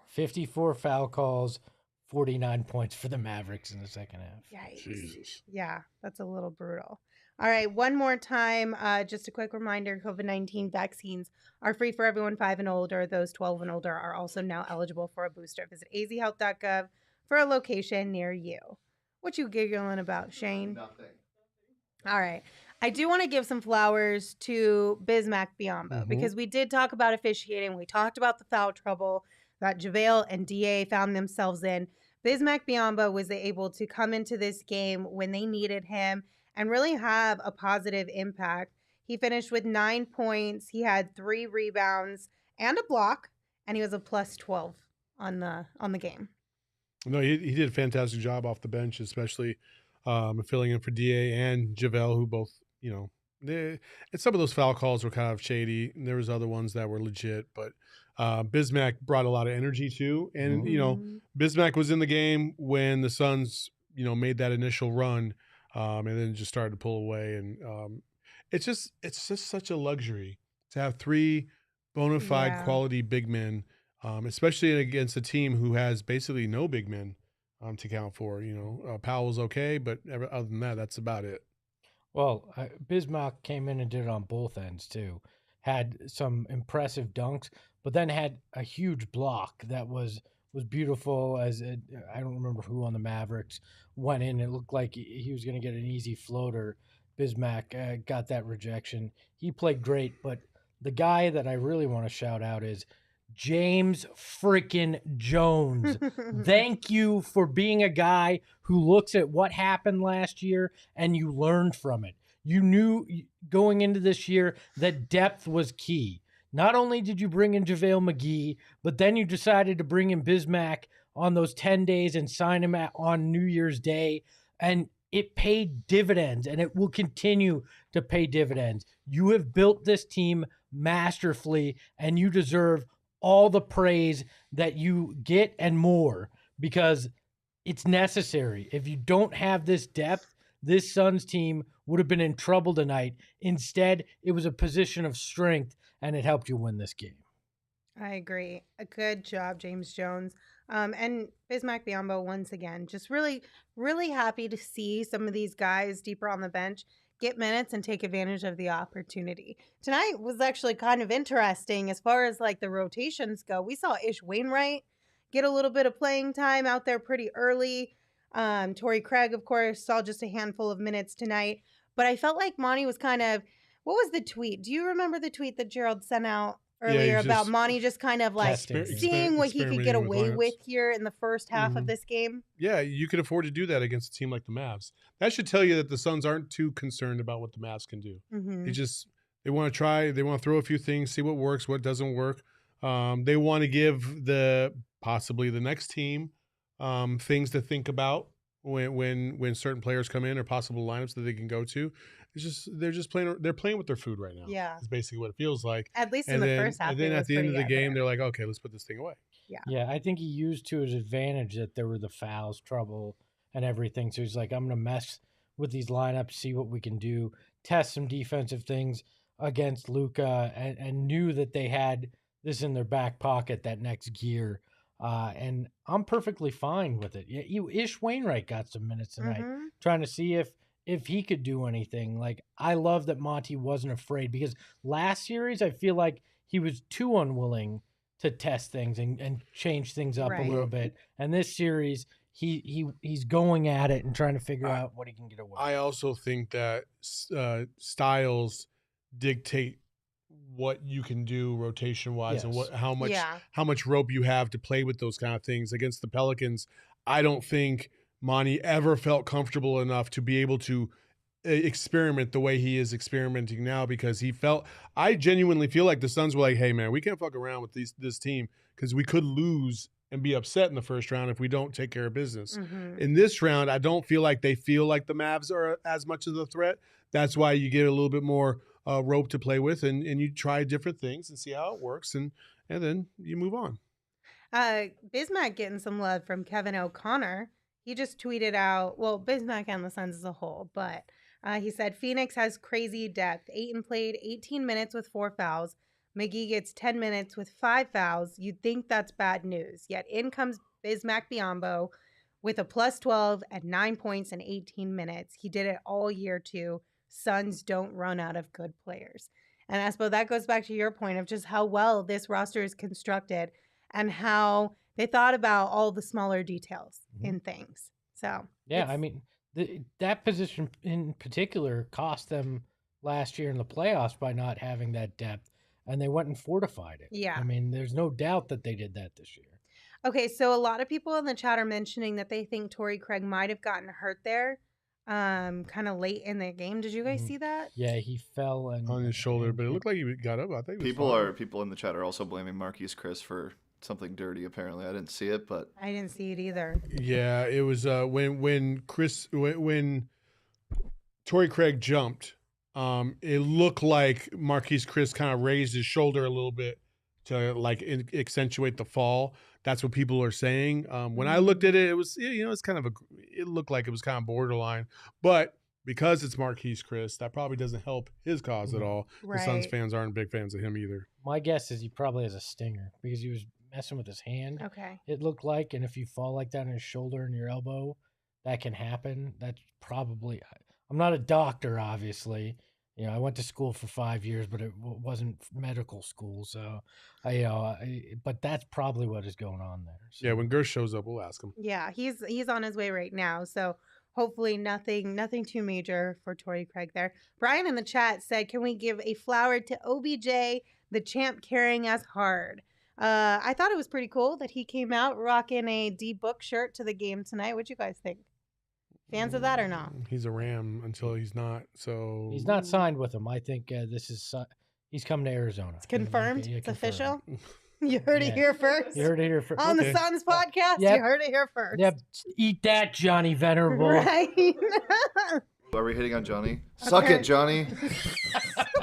Speaker 3: 54 foul calls, 49 points for the Mavericks in the second half.
Speaker 1: Yikes.
Speaker 2: Jesus.
Speaker 1: Yeah, that's a little brutal. All right, one more time, just a quick reminder, COVID-19 vaccines are free for everyone 5 and older. Those 12 and older are also now eligible for a booster. Visit azhealth.gov for a location near you. What you giggling about, Shane?
Speaker 4: Nothing.
Speaker 1: All right. I do want to give some flowers to Bismack Biyombo because we did talk about officiating. We talked about the foul trouble that JaVale and DA found themselves in. Bismack Biyombo was able to come into this game when they needed him and really have a positive impact. He finished with 9 points. He had 3 rebounds and a block, and he was a plus 12 on the game. No,
Speaker 2: he did a fantastic job off the bench, especially filling in for DA and JaVale, who both, and some of those foul calls were kind of shady. And there was other ones that were legit, but Bismack brought a lot of energy too. And, Bismack was in the game when the Suns, made that initial run. And then just started to pull away, and it's just such a luxury to have 3 bona fide quality big men, especially against a team who has basically no big men to count for. Powell's okay, but other than that, that's about it.
Speaker 3: Well, Bismack came in and did it on both ends too. Had some impressive dunks, but then had a huge block that was beautiful. I don't remember who on the Mavericks went in. It looked like he was going to get an easy floater. Bismack got that rejection. He played great, but the guy that I really want to shout out is James freaking Jones. Thank you for being a guy who looks at what happened last year and you learned from it. You knew going into this year that depth was key. Not only did you bring in JaVale McGee, but then you decided to bring in Bismack on those 10 days and sign him on New Year's Day. And it paid dividends, and it will continue to pay dividends. You have built this team masterfully, and you deserve all the praise that you get and more because it's necessary. If you don't have this depth, this Suns team would have been in trouble tonight. Instead, it was a position of strength, and it helped you win this game.
Speaker 1: I agree. A good job, James Jones. And Bismack Biyombo, once again, just really, really happy to see some of these guys deeper on the bench get minutes and take advantage of the opportunity. Tonight was actually kind of interesting as far as like the rotations go. We saw Ish Wainwright get a little bit of playing time out there pretty early. Torrey Craig, of course, saw just a handful of minutes tonight. But I felt like Monty was kind of, what was the tweet? Do you remember the tweet that Gerald sent out earlier about Monty just kind of like seeing what he could get away with here in the first half of this game?
Speaker 2: Yeah, you could afford to do that against a team like the Mavs. That should tell you that the Suns aren't too concerned about what the Mavs can do. They want to try, they want to throw a few things, see what works, what doesn't work. They want to give the possibly the next team, things to think about when certain players come in or possible lineups that they can go to. It's just they're playing with their food right now.
Speaker 1: Yeah.
Speaker 2: It's basically what it feels like.
Speaker 1: At least in the first half.
Speaker 2: And then at the end of the game, they're like, okay, let's put this thing away.
Speaker 1: Yeah.
Speaker 3: Yeah, I think he used to his advantage that there were the fouls, trouble, and everything. So he's like, I'm going to mess with these lineups, see what we can do, test some defensive things against Luka, and knew that they had this in their back pocket, that next gear. And I'm perfectly fine with it. Ish Wainwright got some minutes tonight, trying to see if he could do anything. Like, I love that Monty wasn't afraid, because last series I feel like he was too unwilling to test things and change things up a little bit. And this series, he's going at it and trying to figure out what he can get away with.
Speaker 2: I also think that styles dictate what you can do rotation wise and how much rope you have to play with those kind of things. Against the Pelicans, I don't think Monty ever felt comfortable enough to be able to experiment the way he is experimenting now, because I genuinely feel like the Suns were like, hey man, we can't fuck around with this team, because we could lose and be upset in the first round if we don't take care of business. In this round, I don't feel like they feel like the Mavs are as much of a threat. That's why you get a little bit more rope to play with, and you try different things and see how it works, and then you move on.
Speaker 1: Bismack getting some love from Kevin O'Connor. He just tweeted out, well, Bismack and the Suns as a whole, but he said Phoenix has crazy depth. Ayton played 18 minutes with 4 fouls. McGee gets 10 minutes with 5 fouls. You'd think that's bad news. Yet in comes Bismack Biyombo with a plus 12 at 9 points in 18 minutes. He did it all year too. Suns don't run out of good players. And Espo, that goes back to your point of just how well this roster is constructed and how they thought about all the smaller details in things. So
Speaker 3: yeah, I mean, that position in particular cost them last year in the playoffs by not having that depth, and they went and fortified it.
Speaker 1: Yeah.
Speaker 3: I mean, there's no doubt that they did that this year.
Speaker 1: Okay, so a lot of people in the chat are mentioning that they think Torrey Craig might have gotten hurt there kind of late in the game. Did you guys see that?
Speaker 3: Yeah, he fell
Speaker 2: on his shoulder, but it looked like he got up. I think
Speaker 4: people in the chat are also blaming Marquise Chris for something dirty. Apparently, I didn't see it, but
Speaker 1: I didn't see it either.
Speaker 2: Yeah, it was when Torrey Craig jumped. It looked like Marquise Chris kind of raised his shoulder a little bit to like accentuate the fall. That's what people are saying. When I looked at it, it was, it's kind of it looked like it was kind of borderline, but because it's Marquise Chris, that probably doesn't help his cause at all.
Speaker 1: Right.
Speaker 2: The Suns fans aren't big fans of him either.
Speaker 3: My guess is he probably has a stinger because he was messing with his hand.
Speaker 1: Okay.
Speaker 3: It looked like, and if you fall like that on his shoulder and your elbow, that can happen. That's probably, I'm not a doctor, obviously. I went to school for 5 years, but it wasn't medical school. So, but that's probably what is going on there. So.
Speaker 2: Yeah, when Gersh shows up, we'll ask him.
Speaker 1: Yeah, he's on his way right now. So hopefully nothing too major for Torrey Craig there. Brian in the chat said, can we give a flower to OBJ, the champ carrying us hard? I thought it was pretty cool that he came out rocking a D-Book shirt to the game tonight. What'd you guys think? Fans of that or not?
Speaker 2: He's a Ram until he's not. So
Speaker 3: he's not signed with them. I think he's coming to Arizona.
Speaker 1: It's confirmed. It's official. You heard it here first.
Speaker 3: You heard it here first
Speaker 1: on the Suns podcast. Yep. You heard it here first.
Speaker 3: Yep. Eat that, Johnny Venerable.
Speaker 1: Right.
Speaker 4: Are we hitting on Johnny? Okay. Suck it, Johnny.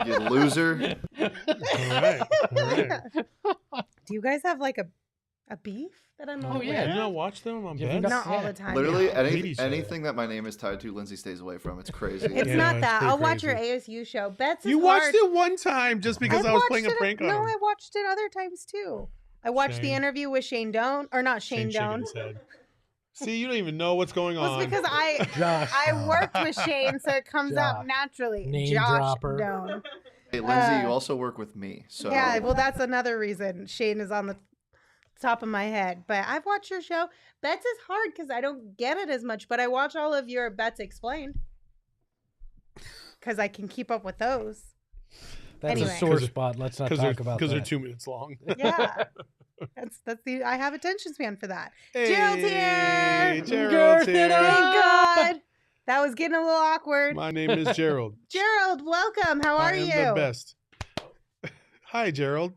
Speaker 4: You loser.
Speaker 2: All right.
Speaker 1: Do you guys have like a beef that I'm not aware of?
Speaker 2: Do you not watch them on bed?
Speaker 1: Not all the time.
Speaker 4: Literally anything that my name is tied to, Lindsey stays away from. It's crazy.
Speaker 1: It's not that. I'll watch your ASU show. Bets
Speaker 2: you watched it one time just because I was playing a prank on him.
Speaker 1: No, I watched it other times too. I watched the interview with Shane Doan, or not Shane Doan.
Speaker 2: See, you don't even know what's going on.
Speaker 1: Well, it's because I worked with Shane, so it comes out naturally.
Speaker 3: Name
Speaker 1: Josh
Speaker 3: dropper.
Speaker 1: Doan.
Speaker 4: Hey, Lindsey, you also work with me. So
Speaker 1: yeah, well, that's another reason Shane is on the top of my head. But I've watched your show. Bets is hard because I don't get it as much, but I watch all of your Bets Explained because I can keep up with those.
Speaker 3: That's a sore spot. Let's not talk about that.
Speaker 2: Because they're 2 minutes long.
Speaker 1: Yeah. I have attention span for that.
Speaker 2: Hey,
Speaker 1: Gerald's here.
Speaker 2: Gerald's here.
Speaker 1: Thank God. That was getting a little awkward.
Speaker 2: My name is Gerald.
Speaker 1: Gerald, welcome. How are you?
Speaker 2: I am the best. Hi, Gerald.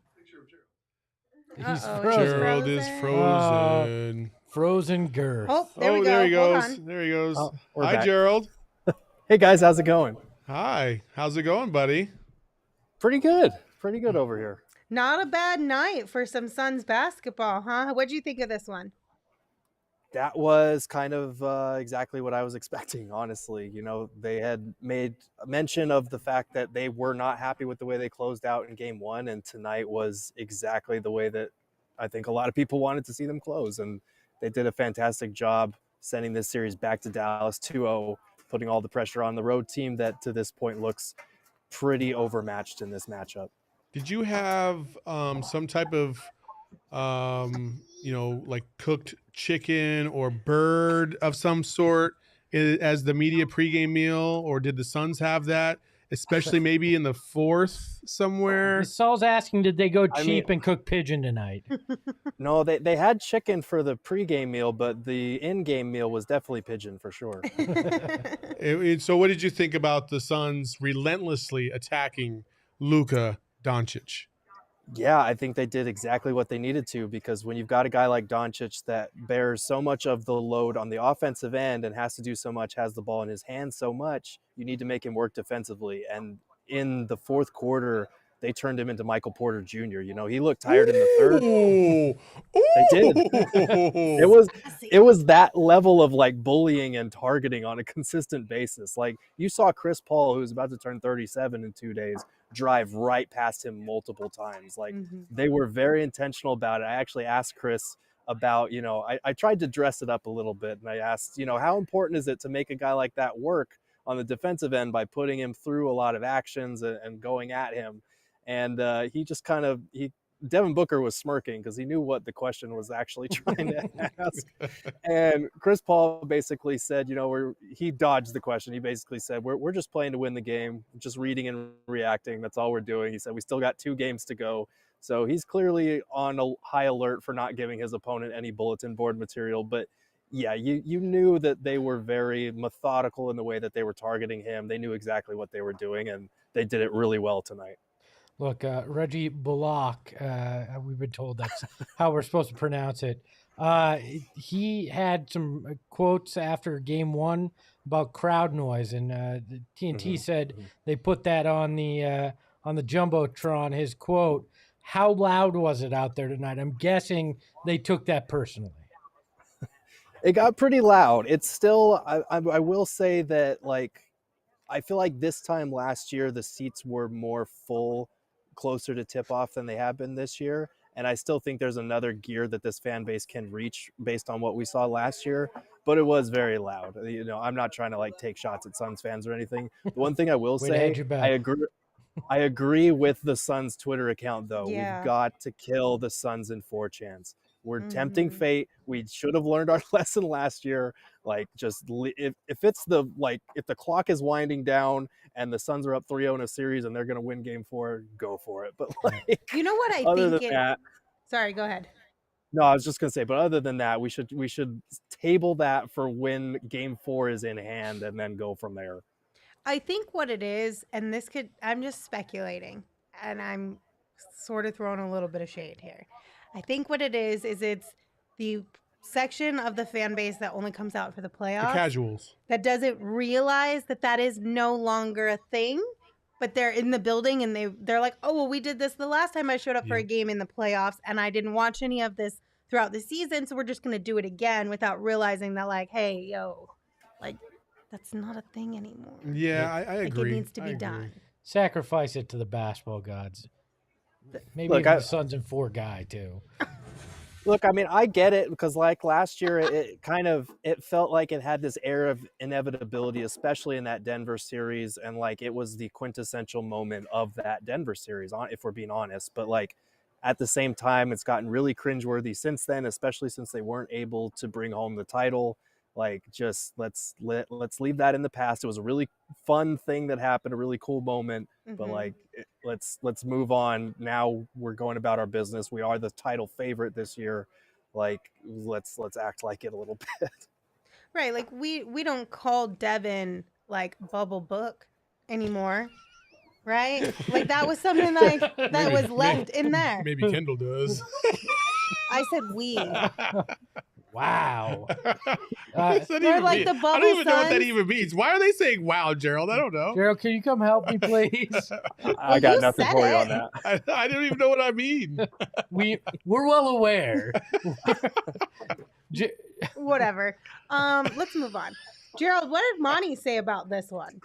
Speaker 3: He's
Speaker 2: Gerald is frozen.
Speaker 3: Frozen girth.
Speaker 1: Oh, there we go.
Speaker 2: There he
Speaker 1: Hold
Speaker 2: goes.
Speaker 1: on.
Speaker 2: There he goes.
Speaker 5: Oh, we're
Speaker 2: Hi,
Speaker 5: back.
Speaker 2: Gerald.
Speaker 5: Hey guys, how's it going?
Speaker 2: Hi. How's it going, buddy?
Speaker 5: Pretty good. Pretty good over here.
Speaker 1: Not a bad night for some Suns basketball, huh? What'd you think of this one?
Speaker 5: That was kind of exactly what I was expecting, honestly. You know, they had made mention of the fact that they were not happy with the way they closed out in game one, and tonight was exactly the way that I think a lot of people wanted to see them close. And they did a fantastic job sending this series back to Dallas 2-0, putting all the pressure on the road team that to this point looks pretty overmatched in this matchup.
Speaker 2: Did you have some type of like cooked chicken or bird of some sort as the media pregame meal, or did the Suns have that, especially maybe in the fourth somewhere?
Speaker 3: Saul's asking, did they go cheap and cook pigeon tonight?
Speaker 5: No, they had chicken for the pregame meal, but the in-game meal was definitely pigeon for sure.
Speaker 2: So what did you think about the Suns relentlessly attacking Luka Doncic?
Speaker 5: Yeah, I think they did exactly what they needed to, because when you've got a guy like Doncic that bears so much of the load on the offensive end and has to do so much, has the ball in his hands so much, you need to make him work defensively. And in the fourth quarter, they turned him into Michael Porter Jr. You know, he looked tired in the third. They did. It was that level of like bullying and targeting on a consistent basis. Like you saw Chris Paul, who's about to turn 37 in 2 days, drive right past him multiple times. Like they were very intentional about it. I actually asked Chris about, I tried to dress it up a little bit, and I asked, how important is it to make a guy like that work on the defensive end by putting him through a lot of actions and going at him. And he just Devin Booker was smirking because he knew what the question was actually trying to ask. And Chris Paul basically said, he dodged the question. He basically said, we're just playing to win the game, just reading and reacting. That's all we're doing. He said, we still got 2 games to go. So he's clearly on a high alert for not giving his opponent any bulletin board material. But yeah, you knew that they were very methodical in the way that they were targeting him. They knew exactly what they were doing, and they did it really well tonight.
Speaker 3: Look, Reggie Bullock, we've been told that's how we're supposed to pronounce it. He had some quotes after game one about crowd noise, and TNT said they put that on the Jumbotron, his quote. How loud was it out there tonight? I'm guessing they took that personally.
Speaker 5: It got pretty loud. It's still, I will say that, like, I feel like this time last year, the seats were more full, closer to tip-off than they have been this year. And I still think there's another gear that this fan base can reach based on what we saw last year. But it was very loud. I'm not trying to, like, take shots at Suns fans or anything. The one thing I will say, I agree with the Suns Twitter account, though.
Speaker 1: Yeah.
Speaker 5: We've got to kill the Suns in 4chans. We're tempting fate. We should have learned our lesson last year. Like, just if it's if the clock is winding down and the Suns are up 3-0 in a series and they're going to win game 4, go for it. But like,
Speaker 1: you know what I think? Sorry, go ahead.
Speaker 5: No, I was just going to say, but other than that, we should table that for when game 4 is in hand and then go from there.
Speaker 1: I think what it is, and I'm just speculating, and I'm sort of throwing a little bit of shade here. I think what it is it's the section of the fan base that only comes out for the playoffs.
Speaker 2: The casuals.
Speaker 1: That doesn't realize that is no longer a thing, but they're in the building and they're like, oh, well, we did this the last time I showed up for a game in the playoffs, and I didn't watch any of this throughout the season, so we're just going to do it again without realizing that, like, hey, yo, like, that's not a thing anymore.
Speaker 2: Yeah, I agree.
Speaker 1: It needs to be done.
Speaker 3: Sacrifice it to the basketball gods. Maybe even the Suns and 4 guy too.
Speaker 5: Look, I mean, I get it, because like last year, it felt like it had this air of inevitability, especially in that Denver series, and like it was the quintessential moment of that Denver series, if we're being honest. But like at the same time, it's gotten really cringeworthy since then, especially since they weren't able to bring home the title. Like, just let's leave that in the past. It was a really fun thing that happened, a really cool moment, but like let's move on. Now we're going about our business. We are the title favorite this year. Like, let's act like it a little bit.
Speaker 1: Right, like we don't call Devin like Bubble Book anymore. right? Like that was something like that was left in there.
Speaker 2: Maybe Kendall does.
Speaker 1: I said we.
Speaker 3: Wow.
Speaker 2: What's that
Speaker 1: They're
Speaker 2: even
Speaker 1: like
Speaker 2: mean?
Speaker 1: the
Speaker 2: I
Speaker 1: bubble
Speaker 2: don't even know what that
Speaker 1: suns.
Speaker 2: even means. Why are they saying wow, Gerald? I don't know.
Speaker 3: Gerald, can you come help me, please?
Speaker 5: I got
Speaker 1: you
Speaker 5: nothing
Speaker 1: said
Speaker 5: for you
Speaker 1: it.
Speaker 5: on that.
Speaker 2: I don't even know what I mean.
Speaker 3: We're well aware.
Speaker 1: Whatever. Let's move on. Gerald, what did Monty say about this one?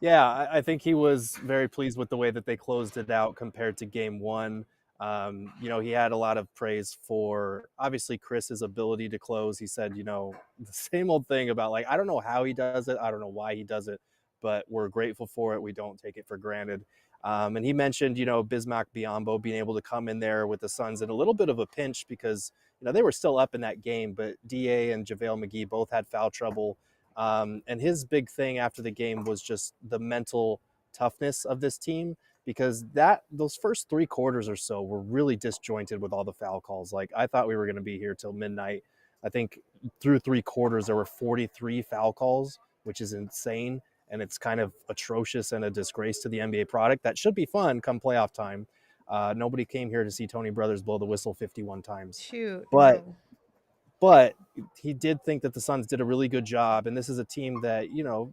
Speaker 5: Yeah, I think he was very pleased with the way that they closed it out compared to game one. He had a lot of praise for obviously Chris's ability to close. He said, the same old thing about like, I don't know how he does it. I don't know why he does it, but we're grateful for it. We don't take it for granted. And he mentioned, Bismack Biyombo being able to come in there with the Suns in a little bit of a pinch because, they were still up in that game, but DA and JaVale McGee both had foul trouble. And his big thing after the game was just the mental toughness of this team, because those first 3 quarters or so were really disjointed with all the foul calls. Like I thought we were going to be here till midnight. I think through 3 quarters, there were 43 foul calls, which is insane. And it's kind of atrocious and a disgrace to the NBA product. That should be fun come playoff time. Nobody came here to see Tony Brothers blow the whistle 51 times.
Speaker 1: Shoot.
Speaker 5: But he did think that the Suns did a really good job. And this is a team that,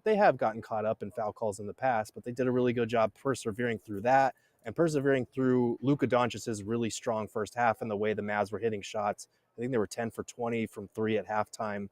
Speaker 5: they have gotten caught up in foul calls in the past, but they did a really good job persevering through that and persevering through Luka Doncic's really strong first half and the way the Mavs were hitting shots. I think they were 10 for 20 from 3 at halftime.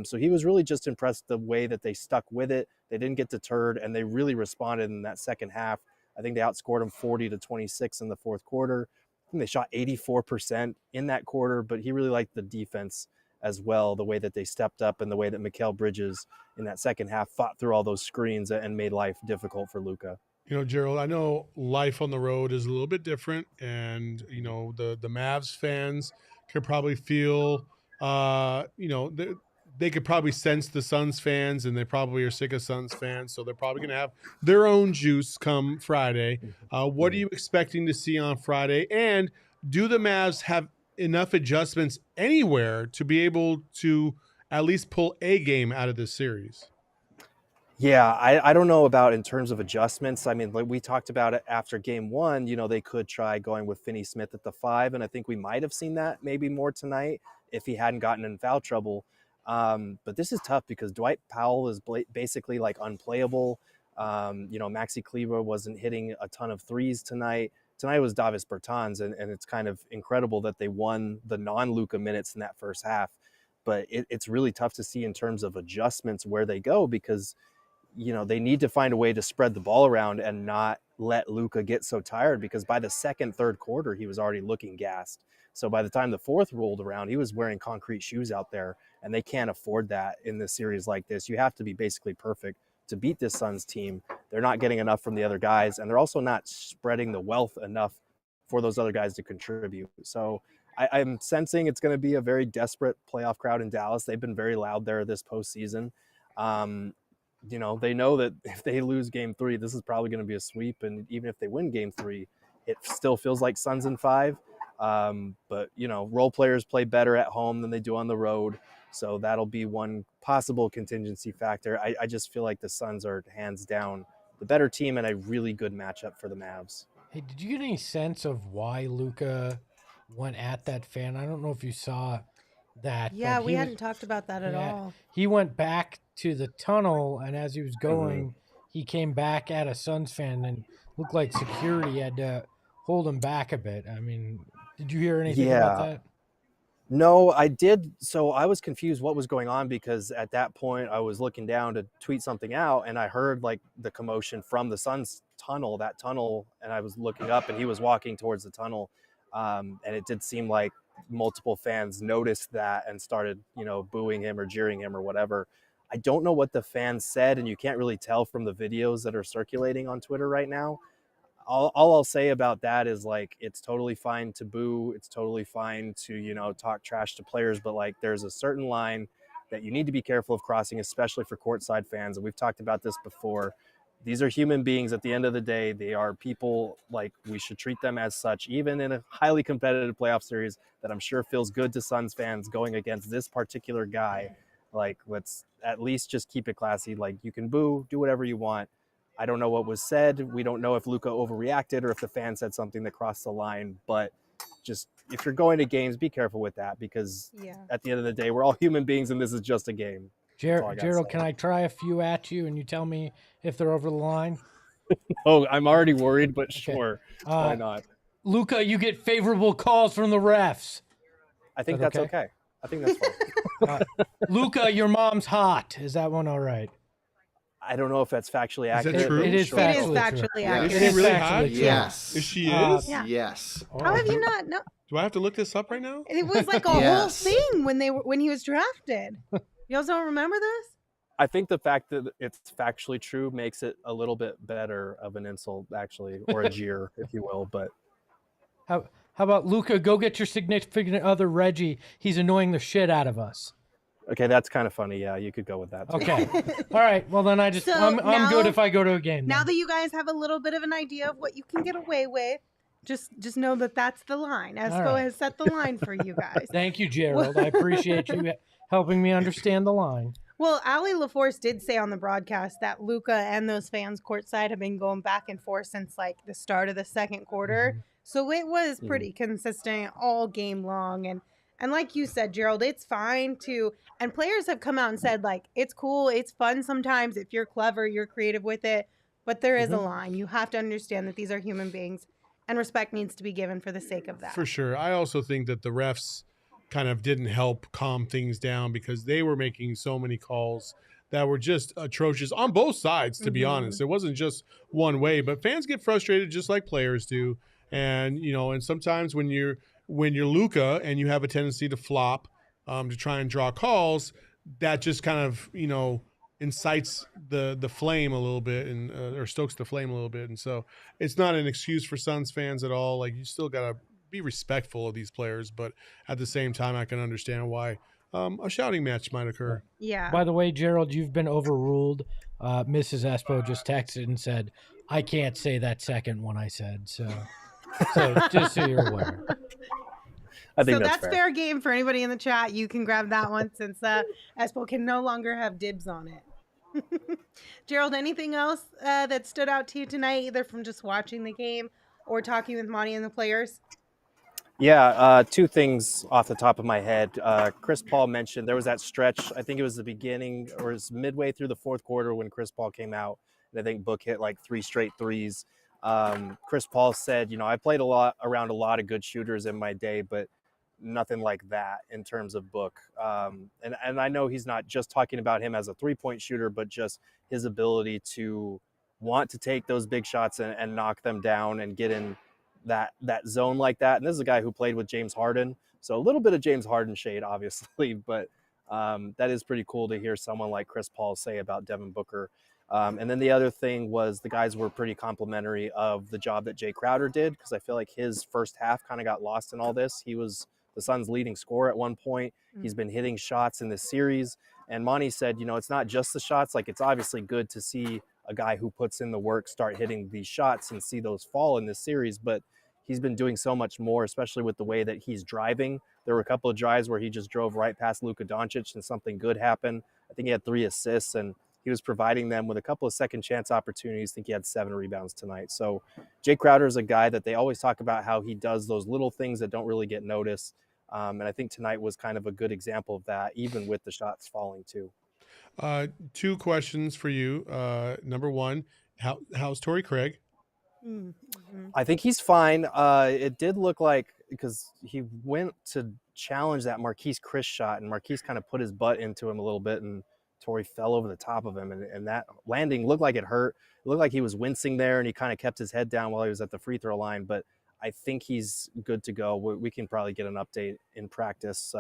Speaker 5: So he was really just impressed the way that they stuck with it. They didn't get deterred, and they really responded in that second half. I think they outscored them 40-26 in the fourth quarter. I think they shot 84% in that quarter, but he really liked the defense as well, the way that they stepped up and the way that Mikal Bridges in that second half fought through all those screens and made life difficult for Luka.
Speaker 2: Gerald, I know life on the road is a little bit different, and the Mavs fans could probably feel, they could probably sense the Suns fans, and they probably are sick of Suns fans, so they're probably going to have their own juice come Friday. What are you expecting to see on Friday? And do the Mavs have enough adjustments anywhere to be able to at least pull a game out of this series?
Speaker 5: Yeah, I don't know about in terms of adjustments. I mean, like we talked about it after game one, they could try going with Finney-Smith at the 5, and I think we might have seen that maybe more tonight if he hadn't gotten in foul trouble. But this is tough because Dwight Powell is basically like unplayable. Maxi Kleber wasn't hitting a ton of threes tonight. Tonight was Davis Bertans, and it's kind of incredible that they won the non-Luka minutes in that first half. But it's really tough to see in terms of adjustments where they go because they need to find a way to spread the ball around and not let Luka get so tired, because by the second, third quarter, he was already looking gassed. So by the time the fourth rolled around, he was wearing concrete shoes out there, and they can't afford that in this series like this. You have to be basically perfect to beat this Suns team. They're not getting enough from the other guys, and they're also not spreading the wealth enough for those other guys to contribute. So I'm sensing it's going to be a very desperate playoff crowd in Dallas. They've been very loud there this postseason. They know that if they lose game 3, this is probably going to be a sweep. And even if they win game 3, it still feels like Suns in 5. But role players play better at home than they do on the road. So that'll be one possible contingency factor. I just feel like the Suns are hands down the better team and a really good matchup for the Mavs.
Speaker 3: Hey, did you get any sense of why Luka went at that fan? I don't know if you saw that.
Speaker 1: Yeah, we hadn't talked about that at all.
Speaker 3: He went back to the tunnel, and as he was going, he came back at a Suns fan and looked like security had to hold him back a bit. I mean, did you hear anything about that?
Speaker 5: No, I did. So I was confused what was going on because at that point I was looking down to tweet something out and I heard like the commotion from the Suns tunnel, and I was looking up and he was walking towards the tunnel. And it did seem like multiple fans noticed that and started, booing him or jeering him or whatever. I don't know what the fans said, and you can't really tell from the videos that are circulating on Twitter right now. All I'll say about that is like it's totally fine to boo. It's totally fine to, talk trash to players, but like there's a certain line that you need to be careful of crossing, especially for courtside fans. And we've talked about this before. These are human beings at the end of the day. They are people, like we should treat them as such, even in a highly competitive playoff series that I'm sure feels good to Suns fans going against this particular guy. Like, let's at least just keep it classy. Like, you can boo, do whatever you want. I don't know what was said. We don't know if Luka overreacted or if the fan said something that crossed the line. But just if you're going to games, be careful with that, because at the end of the day, we're all human beings and this is just a game.
Speaker 3: Gerald, can I try a few at you and you tell me if they're over the line?
Speaker 5: Oh, I'm already worried, but sure. Why not?
Speaker 3: Luka, you get favorable calls from the refs.
Speaker 5: I think that's okay. I think that's fine.
Speaker 3: Luka, your mom's hot. Is that one all right?
Speaker 5: I don't know if that's factually accurate.
Speaker 2: Is that true?
Speaker 3: It is factually
Speaker 1: accurate.
Speaker 2: Is she really hot?
Speaker 4: Yes.
Speaker 2: Is she is?
Speaker 1: Yeah.
Speaker 4: Yes.
Speaker 1: How have you not? No.
Speaker 2: Do I have to look this up right now?
Speaker 1: It was like a whole thing when he was drafted. You all don't remember this?
Speaker 5: I think the fact that it's factually true makes it a little bit better of an insult, actually, or a jeer, if you will. But
Speaker 3: how about Luka? Go get your significant other, Reggie. He's annoying the shit out of us.
Speaker 5: Okay, that's kind of funny. Yeah, you could go with that too.
Speaker 3: Okay. All right. Well, then I'm good if I go to a game.
Speaker 1: Now that you guys have a little bit of an idea of what you can get away with, just know that that's the line. Espo has set the line for you guys.
Speaker 3: Thank you, Gerald. I appreciate you helping me understand the line.
Speaker 1: Well, Allie LaForce did say on the broadcast that Luka and those fans courtside have been going back and forth since like the start of the second quarter. Mm-hmm. So it was pretty consistent all game long. And like you said, Gerald, it's fine to, and players have come out and said, like, it's cool, it's fun sometimes. If you're clever, you're creative with it. But there is a line. You have to understand that these are human beings, and respect needs to be given for the sake of that.
Speaker 2: For sure. I also think that the refs kind of didn't help calm things down because they were making so many calls that were just atrocious on both sides, to be honest. It wasn't just one way, but fans get frustrated just like players do. And, you know, and sometimes when you're Luka and you have a tendency to flop to try and draw calls, that just kind of, you know, incites the flame a little bit and or stokes the flame a little bit. And so it's not an excuse for Suns fans at all. Like, you still got to be respectful of these players, but at the same time, I can understand why a shouting match might occur.
Speaker 1: Yeah.
Speaker 3: By the way, Gerald, you've been overruled. Mrs. Espo just texted and said, I can't say that second one I said. So just so you're aware.
Speaker 5: I think
Speaker 1: that's fair game for anybody in the chat. You can grab that one since Espo can no longer have dibs on it. Gerald, anything else that stood out to you tonight, either from just watching the game or talking with Monty and the players?
Speaker 5: Yeah, two things off the top of my head. Chris Paul mentioned there was that stretch. I think it was the beginning or it was midway through the fourth quarter when Chris Paul came out. And I think Book hit like 3 straight threes. Chris Paul said, you know, I played around a lot of good shooters in my day, but nothing like that in terms of Book. And I know he's not just talking about him as a 3-point shooter, but just his ability to want to take those big shots and knock them down and get in that zone like that. And this is a guy who played with James Harden. So a little bit of James Harden shade, obviously, but that is pretty cool to hear someone like Chris Paul say about Devin Booker. And then the other thing was the guys were pretty complimentary of the job that Jay Crowder did, because I feel like his first half kind of got lost in all this. He was the Suns' leading scorer at one point. He's been hitting shots in this series. And Monty said, you know, it's not just the shots. Like, it's obviously good to see a guy who puts in the work start hitting these shots and see those fall in this series. But he's been doing so much more, especially with the way that he's driving. There were a couple of drives where he just drove right past Luka Doncic and something good happened. I think he had 3 assists and he was providing them with a couple of second chance opportunities. I think he had 7 rebounds tonight. So Jay Crowder is a guy that they always talk about how he does those little things that don't really get noticed. And I think tonight was kind of a good example of that, even with the shots falling too.
Speaker 2: 2 questions for you. Number 1, how's Torrey Craig?
Speaker 5: I think he's fine. It did look like, because he went to challenge that Marquise Chris shot, and Marquise kind of put his butt into him a little bit, and Torrey fell over the top of him, and that landing looked like it hurt. It looked like he was wincing there, and he kind of kept his head down while he was at the free throw line, but I think he's good to go. We can probably get an update in practice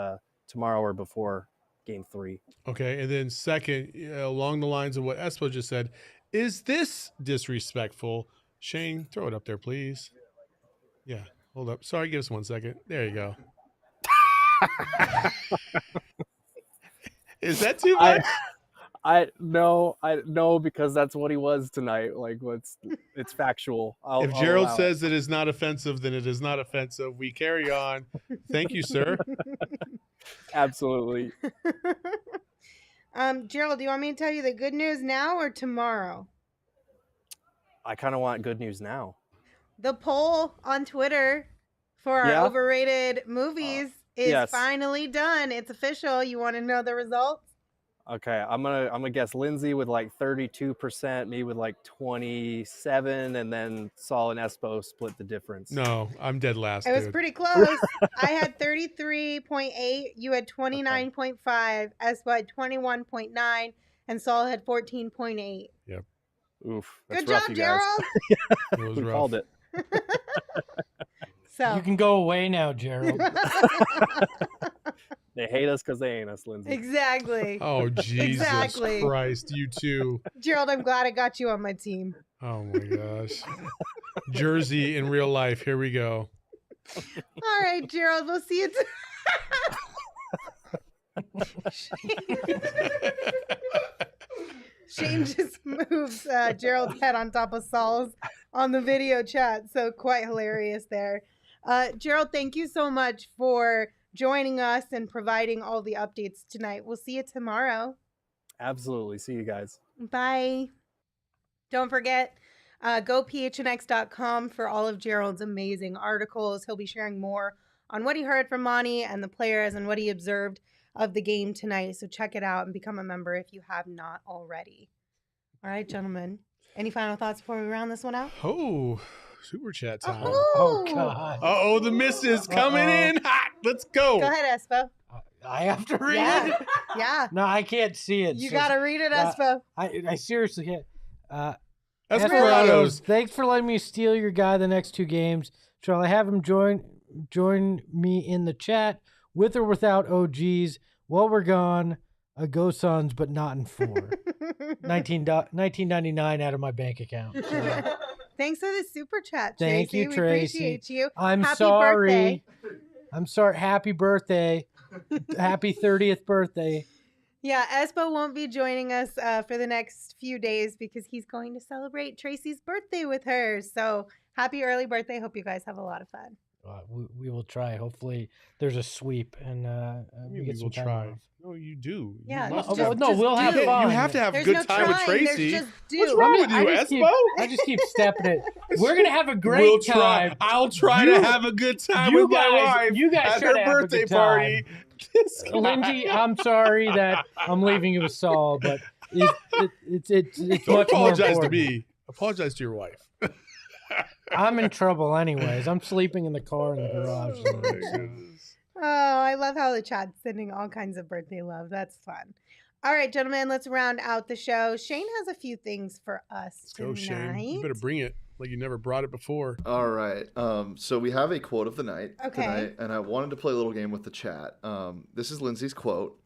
Speaker 5: tomorrow or before Game 3.
Speaker 2: Okay, and then second, along the lines of what Espo just said, is this disrespectful? Shane, throw it up there, please. Yeah, hold up. Sorry, give us 1 second. There you go. Is that too much?
Speaker 5: No, because that's what he was tonight. Like, it's factual.
Speaker 2: If Gerald says it is not offensive, then it is not offensive. We carry on. Thank you, sir.
Speaker 5: Absolutely.
Speaker 1: Gerald, do you want me to tell you the good news now or tomorrow?
Speaker 5: I kind of want good news now.
Speaker 1: The poll on Twitter for our overrated movies is finally done. It's official. You want to know the results?
Speaker 5: Okay, I'm gonna guess Lindsey with like 32%, me with like 27, and then Saul and Espo split the difference.
Speaker 2: No, I'm dead last.
Speaker 1: It was pretty close. I had 33.8. You had 29.5. Espo had 21.9, and Saul had 14.8.
Speaker 2: Yep.
Speaker 5: Oof.
Speaker 1: Good job, Gerald.
Speaker 2: It was
Speaker 5: we
Speaker 2: rough.
Speaker 5: called it.
Speaker 1: So
Speaker 3: you can go away now, Gerald.
Speaker 5: They hate us because they ain't us, Lindsey.
Speaker 1: Exactly.
Speaker 2: Oh, Jesus Christ, you too.
Speaker 1: Gerald, I'm glad I got you on my team.
Speaker 2: Oh, my gosh. Jersey in real life. Here we go.
Speaker 1: All right, Gerald, we'll see you. Shane just moves Gerald's head on top of Saul's on the video chat. So quite hilarious there. Gerald, thank you so much for joining us and providing all the updates tonight. We'll see you tomorrow.
Speaker 5: Absolutely. See you guys.
Speaker 1: Bye. Don't forget, go phnx.com for all of Gerald's amazing articles. He'll be sharing more on what he heard from Monty and the players and what he observed of the game tonight. So check it out and become a member if you have not already. All right, gentlemen. Any final thoughts before we round this one out?
Speaker 2: Oh, super chat time.
Speaker 3: Oh, God.
Speaker 2: Uh-oh, the missus coming in hot. Let's go.
Speaker 1: Go ahead, Espo.
Speaker 3: I have to read it?
Speaker 1: Yeah.
Speaker 3: No, I can't see it.
Speaker 1: You got to read it, Espo.
Speaker 3: I seriously can't.
Speaker 2: Esperados.
Speaker 3: Thanks for letting me steal your guy the next 2 games. Shall I have him join me in the chat with or without OGs? While we're gone, go Suns, but not in 4. $19.99 out of my bank account. So.
Speaker 1: Thanks for the super chat, Tracy.
Speaker 3: Thank you, Tracy.
Speaker 1: We appreciate you.
Speaker 3: I'm
Speaker 1: Happy
Speaker 3: sorry.
Speaker 1: Birthday.
Speaker 3: I'm sorry. Happy birthday. Happy 30th birthday.
Speaker 1: Yeah, Espo won't be joining us for the next few days because he's going to celebrate Tracy's birthday with her. So happy early birthday. Hope you guys have a lot of fun.
Speaker 3: We will try. Hopefully there's a sweep and we get some time off.
Speaker 2: No, you do.
Speaker 1: Yeah,
Speaker 2: you
Speaker 3: we'll have fun.
Speaker 2: You have to have a good time with Tracy.
Speaker 1: What's
Speaker 2: wrong with you, Espo?
Speaker 3: I just keep stepping it. We're gonna have a great time.
Speaker 2: I'll try to have a good time with my wife.
Speaker 3: You guys
Speaker 2: at her birthday party.
Speaker 3: Lindsey, I'm sorry that I'm leaving you with Saul, but it's
Speaker 2: Don't
Speaker 3: much more
Speaker 2: apologize
Speaker 3: important.
Speaker 2: to me. Apologize to your wife.
Speaker 3: I'm in trouble anyways. I'm sleeping in the car in the garage.
Speaker 1: Oh, I love how the chat's sending all kinds of birthday love. That's fun. All right, gentlemen, let's round out the show. Shane has a few things for us tonight.
Speaker 2: Go, Shane. You better bring it like you never brought it before.
Speaker 4: All right. So we have a quote of the night
Speaker 1: tonight,
Speaker 4: and I wanted to play a little game with the chat. This is Lindsey's quote.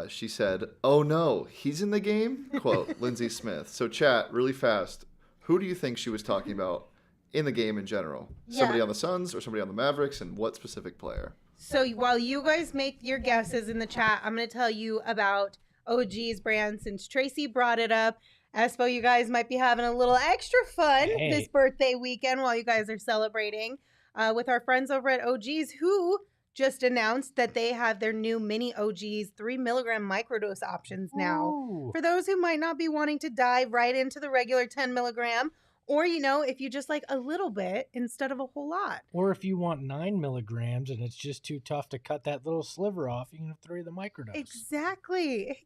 Speaker 4: She said, "Oh no, he's in the game?" Quote, Lindsey Smith. So chat, really fast. Who do you think she was talking about in the game in general?
Speaker 1: Yeah.
Speaker 4: Somebody on the Suns or somebody on the Mavericks, and what specific player?
Speaker 1: So while you guys make your guesses in the chat, I'm going to tell you about OG's brand since Tracy brought it up. Espo, you guys might be having a little extra fun this birthday weekend while you guys are celebrating with our friends over at OG's, who just announced that they have their new mini OG's 3 milligram microdose options now.
Speaker 3: Ooh.
Speaker 1: For those who might not be wanting to dive right into the regular 10 milligram, or, if you just like a little bit instead of a whole lot.
Speaker 3: Or if you want 9 milligrams and it's just too tough to cut that little sliver off, you can have 3 of the microdose.
Speaker 1: Exactly.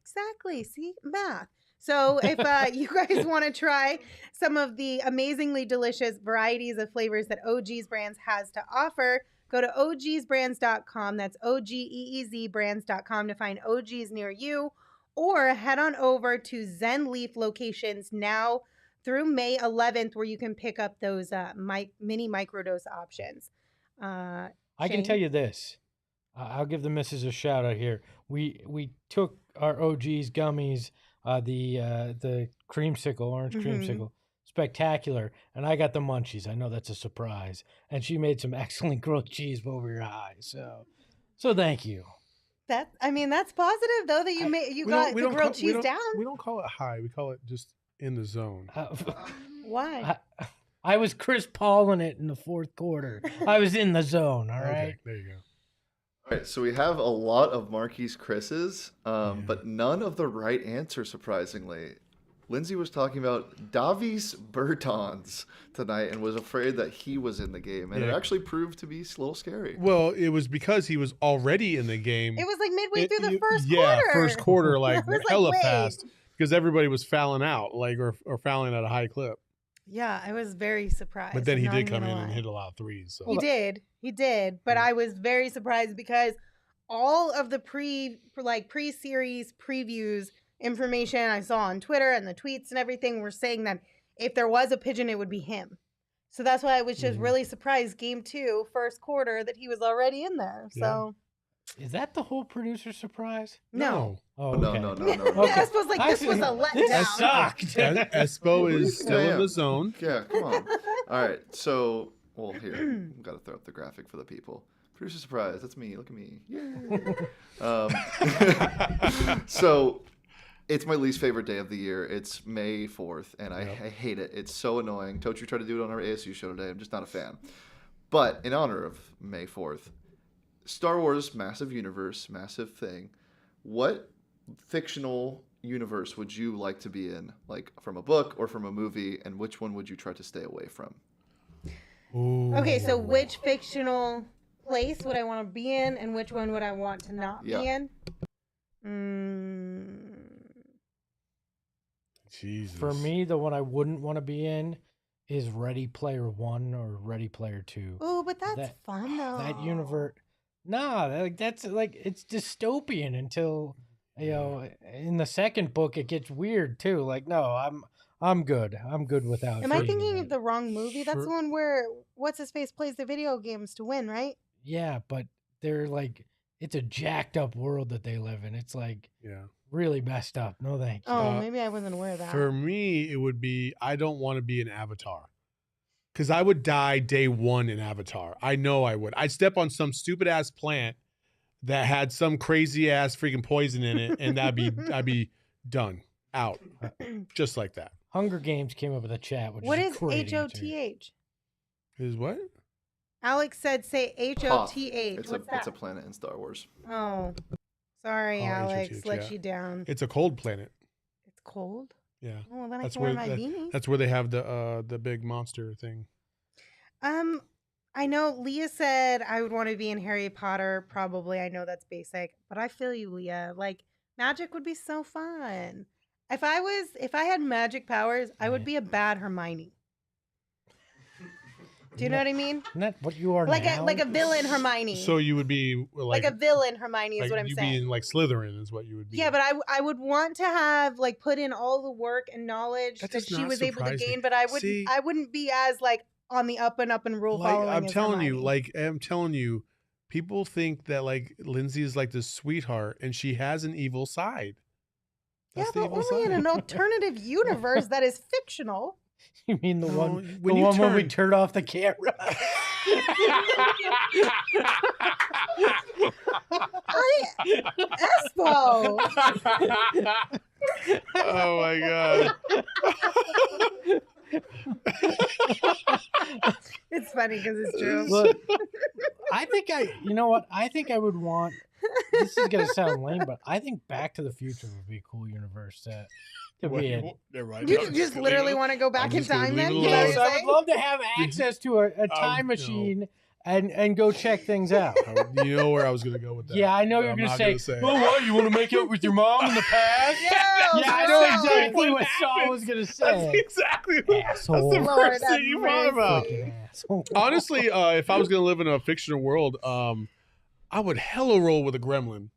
Speaker 1: See, math. So if you guys want to try some of the amazingly delicious varieties of flavors that OG's Brands has to offer, go to ogsbrands.com. That's OGEEZ brands.com to find OG's near you, or head on over to Zen Leaf locations now through May 11th, where you can pick up those mini microdose options.
Speaker 3: I can tell you this. I'll give the missus a shout out here. We took our OG's gummies, the creamsicle, orange creamsicle, spectacular, and I got the munchies. I know that's a surprise, and she made some excellent grilled cheese over your eyes. So thank you.
Speaker 1: That's positive though that you got the grilled cheese down.
Speaker 2: We don't call it high. We call it just in the zone.
Speaker 1: Why?
Speaker 3: I was Chris Paulin' it in the fourth quarter. I was in the zone. All right.
Speaker 2: Okay, there you go.
Speaker 4: All right, so we have a lot of Marquise Chris's, but none of the right answer, surprisingly. Lindsey was talking about Davis Bertans tonight and was afraid that he was in the game, and it actually proved to be a little scary.
Speaker 2: Well, it was because he was already in the game.
Speaker 1: It was like midway through the first
Speaker 2: yeah,
Speaker 1: quarter.
Speaker 2: first quarter, like hella
Speaker 1: wait.
Speaker 2: fast, because everybody was fouling out, like or fouling at a high clip.
Speaker 1: Yeah, I was very surprised.
Speaker 2: But then he
Speaker 1: I'm
Speaker 2: did
Speaker 1: not
Speaker 2: come
Speaker 1: even
Speaker 2: in
Speaker 1: gonna
Speaker 2: and
Speaker 1: lie.
Speaker 2: hit a lot of threes. So.
Speaker 1: He did. But I was very surprised because all of the pre-series previews information I saw on Twitter and the tweets and everything were saying that if there was a pigeon, it would be him. So that's why I was just really surprised. Game 2, first quarter, that he was already in there. So
Speaker 3: is that the whole producer surprise?
Speaker 1: no.
Speaker 3: Oh,
Speaker 4: No.
Speaker 3: Okay.
Speaker 1: Espo's like, this was a letdown.
Speaker 3: This sucked.
Speaker 2: Espo is still in the zone.
Speaker 4: Yeah, come on. All right, so, well, here. We've got to throw up the graphic for the people. Producer surprise. That's me. Look at me. Yay. So, it's my least favorite day of the year. It's May 4th, and I hate it. It's so annoying. Tochi tried to do it on our ASU show today. I'm just not a fan. But in honor of May 4th, Star Wars, massive universe, massive thing. What fictional universe would you like to be in, like from a book or from a movie, and which one would you try to stay away from?
Speaker 2: Ooh.
Speaker 1: Okay, so which fictional place would I want to be in, and which one would I want to not be in?
Speaker 2: Jesus.
Speaker 3: For me, the one I wouldn't want to be in is Ready Player One or Ready Player Two.
Speaker 1: Oh, but that's fun though.
Speaker 3: That universe, that's like it's dystopian until in the second book it gets weird too. Like, no, I'm good. I'm good without.
Speaker 1: Am I thinking of the wrong movie? That's the one where what's his face plays the video games to win, right?
Speaker 3: Yeah, but they're like, it's a jacked up world that they live in. It's like really messed up. No thank you.
Speaker 1: Oh, maybe I wasn't aware of that.
Speaker 2: For me, it would be I don't want to be an Avatar. Because I would die day one in Avatar. I know I would. I'd step on some stupid ass plant that had some crazy ass freaking poison in it, and I'd be done. Out. Just like that.
Speaker 3: Hunger Games came up with a chat.
Speaker 1: What is
Speaker 3: HOTH?
Speaker 2: Is what?
Speaker 1: Alex said say HOTH.
Speaker 4: It's
Speaker 1: What's that?
Speaker 4: a planet in Star Wars.
Speaker 1: Oh. Sorry, Alex.
Speaker 2: HOTH,
Speaker 1: Let you down.
Speaker 2: It's a cold planet.
Speaker 1: It's cold?
Speaker 2: Yeah.
Speaker 1: Oh, well, then
Speaker 2: That's
Speaker 1: I can wear my beanie.
Speaker 2: That's where they have the big monster thing.
Speaker 1: I know Leah said I would want to be in Harry Potter. Probably. I know that's basic, but I feel you, Leah. Like, magic would be so fun. If I had magic powers, I would be a bad Hermione. Do you know what I mean?
Speaker 3: Isn't that what you are
Speaker 1: like
Speaker 3: now?
Speaker 1: like a villain Hermione.
Speaker 2: So you would be
Speaker 1: like a villain Hermione is what I'm
Speaker 2: you'd
Speaker 1: saying.
Speaker 2: be in like Slytherin is what you would be.
Speaker 1: Yeah, but I would want to have like put in all the work and knowledge that she was able to gain, but I wouldn't be as like on the up and rule following.
Speaker 2: I'm telling you, people think that like Lindsey is like this sweetheart and she has an evil side. That's
Speaker 1: but only in an alternative universe that is fictional.
Speaker 3: You mean the one when we turned off the camera?
Speaker 1: Espo.
Speaker 2: Oh my god.
Speaker 1: It's funny because it's true.
Speaker 3: Look, I think I would want. This is gonna sound lame, but I think Back to the Future would be a cool universe to be in.
Speaker 1: You just literally want to go back in time then?
Speaker 3: Yes, I would love to have access to a time machine and go check things out.
Speaker 2: You know where I was going to go with that.
Speaker 3: Yeah, I know you're going to say, well, what, you want to make out with your mom in the past? Yeah, I know exactly what Saul was going to say.
Speaker 2: That's exactly what
Speaker 3: asshole.
Speaker 2: That's the first thing you thought about. Honestly, if I was going to live in a fictional world, I would hella roll with a gremlin.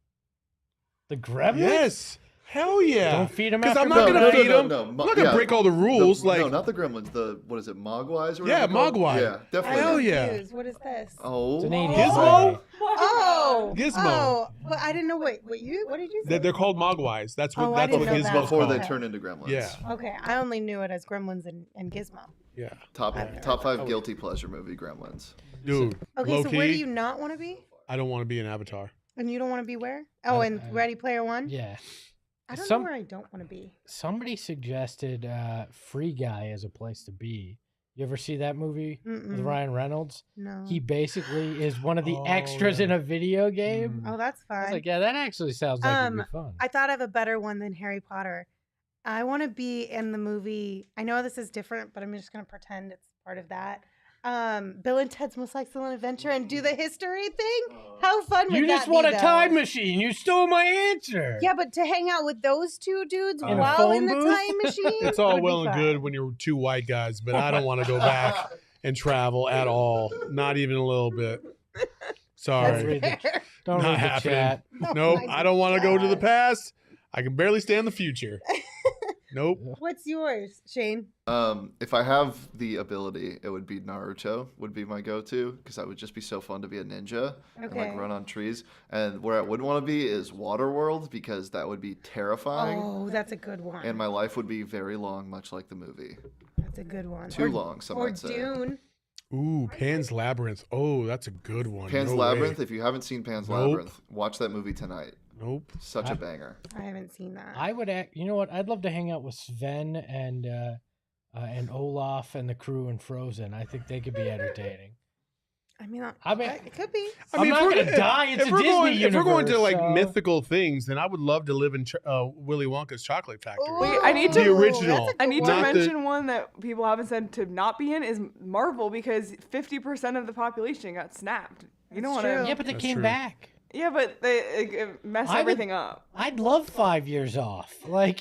Speaker 3: The gremlin?
Speaker 2: Yes. Hell yeah!
Speaker 3: Don't feed him
Speaker 2: because
Speaker 3: after
Speaker 2: I'm not gonna feed him.
Speaker 4: No.
Speaker 2: I'm not gonna break all the rules.
Speaker 4: No, not the gremlins. What is it? Mogwais or whatever?
Speaker 2: Yeah, Mogwai.
Speaker 4: Yeah, definitely.
Speaker 2: Hell yeah!
Speaker 1: What is this?
Speaker 4: Oh,
Speaker 2: Gizmo.
Speaker 1: Oh,
Speaker 2: Gizmo.
Speaker 1: Oh, well, I didn't know. What did you say?
Speaker 2: They're called Mogwais. That's what.
Speaker 1: That's what
Speaker 2: Gizmo's
Speaker 1: that.
Speaker 4: Before
Speaker 2: called.
Speaker 4: they turn into gremlins.
Speaker 2: Yeah.
Speaker 1: Okay, I only knew it as Gremlins and Gizmo.
Speaker 2: Yeah.
Speaker 4: Top 5 guilty pleasure movie, Gremlins.
Speaker 2: Dude.
Speaker 1: Okay, so where do you not want to be?
Speaker 2: I don't want to be an Avatar.
Speaker 1: And you don't want to be where? Oh, in Ready Player One?
Speaker 3: Yeah.
Speaker 1: I don't know where I don't want to be.
Speaker 3: Somebody suggested Free Guy as a place to be. You ever see that movie with Ryan Reynolds?
Speaker 1: No.
Speaker 3: He basically is one of the extras in a video game.
Speaker 1: Oh, that's fun.
Speaker 3: I was like, yeah, that actually sounds like it'd be fun.
Speaker 1: I thought of a better one than Harry Potter. I want to be in the movie. I know this is different, but I'm just going to pretend it's part of that. Bill and Ted's Most Excellent Adventure and do the history thing. How fun would that be?
Speaker 3: You just want a time machine. You stole my answer.
Speaker 1: Yeah, but to hang out with those two dudes
Speaker 2: In a
Speaker 1: while
Speaker 3: phone
Speaker 1: in the
Speaker 3: booth?
Speaker 1: time machine.
Speaker 2: It's all
Speaker 1: would be
Speaker 2: well and
Speaker 1: fun.
Speaker 2: good when you're two white guys, but I don't want to go back and travel at all. Not even a little bit. Sorry.
Speaker 3: Don't
Speaker 2: Not
Speaker 3: read the
Speaker 2: happening.
Speaker 3: chat.
Speaker 2: Nope.
Speaker 1: my
Speaker 2: I don't want to go to the
Speaker 1: God.
Speaker 2: past. I can barely stand the future. Nope.
Speaker 1: What's yours, Shane?
Speaker 4: If I have the ability, it would be Naruto would be my go-to because that would just be so fun to be a ninja and
Speaker 1: Okay.
Speaker 4: like run on trees. And where I wouldn't want to be is Waterworld because that would be terrifying.
Speaker 1: Oh, that's a good one.
Speaker 4: And my life would be very long, much like the movie.
Speaker 1: That's a good one.
Speaker 4: Too long, some
Speaker 1: Or
Speaker 4: might say.
Speaker 1: Dune.
Speaker 2: Ooh, Pan's Labyrinth. Oh, that's a good one.
Speaker 4: Pan's
Speaker 2: No
Speaker 4: Labyrinth.
Speaker 2: way.
Speaker 4: If you haven't seen Pan's
Speaker 2: Nope.
Speaker 4: Labyrinth, watch that movie tonight.
Speaker 2: Nope.
Speaker 4: Such a banger.
Speaker 1: I haven't seen that.
Speaker 3: I would act. You know what? I'd love to hang out with Sven and Olaf and the crew in Frozen. I think they could be entertaining.
Speaker 1: I mean,
Speaker 3: it
Speaker 1: could be.
Speaker 3: I'm not
Speaker 2: if we're
Speaker 3: gonna die. It's a
Speaker 2: we're
Speaker 3: Disney
Speaker 2: going, If we're going to
Speaker 3: universe,
Speaker 2: like
Speaker 3: so-
Speaker 2: mythical things, then I would love to live in Willy Wonka's Chocolate Factory.
Speaker 6: Wait, I need
Speaker 2: The
Speaker 6: to-
Speaker 2: original.
Speaker 1: that's a
Speaker 6: I need to
Speaker 2: Not the-
Speaker 6: mention one that people haven't said to not be in is Marvel because 50% of the population got snapped. You don't
Speaker 1: That's
Speaker 6: want
Speaker 1: true.
Speaker 6: to.
Speaker 3: Yeah, but they
Speaker 2: That's
Speaker 3: came
Speaker 2: true.
Speaker 3: back.
Speaker 6: Yeah, but they it messed
Speaker 3: I would-
Speaker 6: everything up.
Speaker 3: I'd love 5 years off. Like,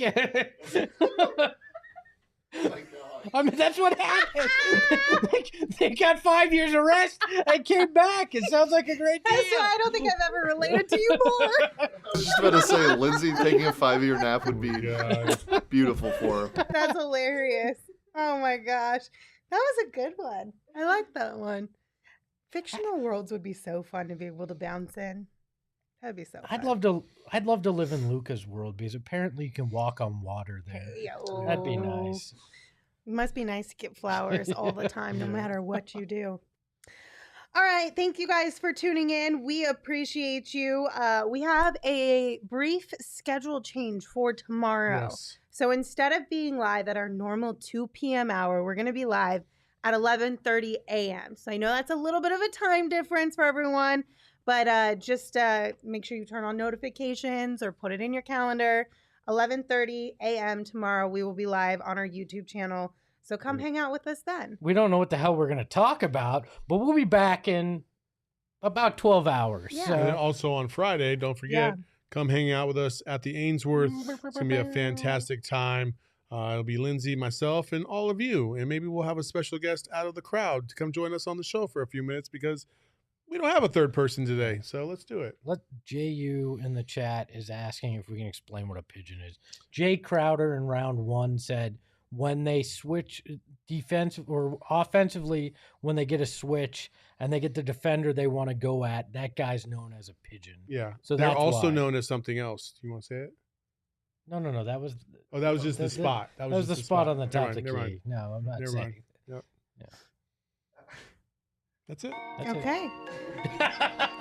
Speaker 3: I mean, that's what happened. They got 5 years of rest and came back. It sounds like a great deal.
Speaker 1: That's why I don't think I've ever related to you more.
Speaker 4: I was just about to say, Lindsay taking a 5-year nap would be
Speaker 2: God.
Speaker 4: beautiful for her.
Speaker 1: That's hilarious. Oh my gosh. That was a good one. I like that one. Fictional worlds would be so fun to be able to bounce in. That'd be so fun.
Speaker 3: I'd love to live in Luka's world because apparently you can walk on water there. That'd be nice.
Speaker 1: It must be nice to get flowers all the time, no matter what you do. All right. Thank you guys for tuning in. We appreciate you. We have a brief schedule change for tomorrow.
Speaker 2: Yes.
Speaker 1: So instead of being live at our normal 2 p.m. hour, we're going to be live at 11:30 a.m. So I know that's a little bit of a time difference for everyone, but just make sure you turn on notifications or put it in your calendar. 11:30 a.m. tomorrow, we will be live on our YouTube channel. So come hang out with us then.
Speaker 3: We don't know what the hell we're going to talk about, but we'll be back in about 12 hours.
Speaker 1: Yeah.
Speaker 3: So-
Speaker 2: And then also on Friday, don't forget, come hang out with us at the Ainsworth. It's going to be a fantastic time. It'll be Lindsay, myself, and all of you. And maybe we'll have a special guest out of the crowd to come join us on the show for a few minutes because we don't have a third person today. So let's do it.
Speaker 3: JU in the chat is asking if we can explain what a pigeon is. Jay Crowder in round 1 said when they switch defensive or offensively, when they get a switch and they get the defender they want to go at, that guy's known as a pigeon.
Speaker 2: Yeah.
Speaker 3: So
Speaker 2: they're
Speaker 3: that's
Speaker 2: also
Speaker 3: why.
Speaker 2: known as something else. Do you want to say it?
Speaker 3: No. That was
Speaker 2: Oh, that was just the spot.
Speaker 3: That was the
Speaker 2: just
Speaker 3: spot on the
Speaker 2: Never
Speaker 3: top
Speaker 2: mind,
Speaker 3: of the
Speaker 2: never
Speaker 3: key.
Speaker 2: mind.
Speaker 3: No, I'm not
Speaker 2: Never
Speaker 3: saying.
Speaker 2: mind. Yep.
Speaker 3: Yeah.
Speaker 2: That's it.
Speaker 3: That's it.
Speaker 1: Okay.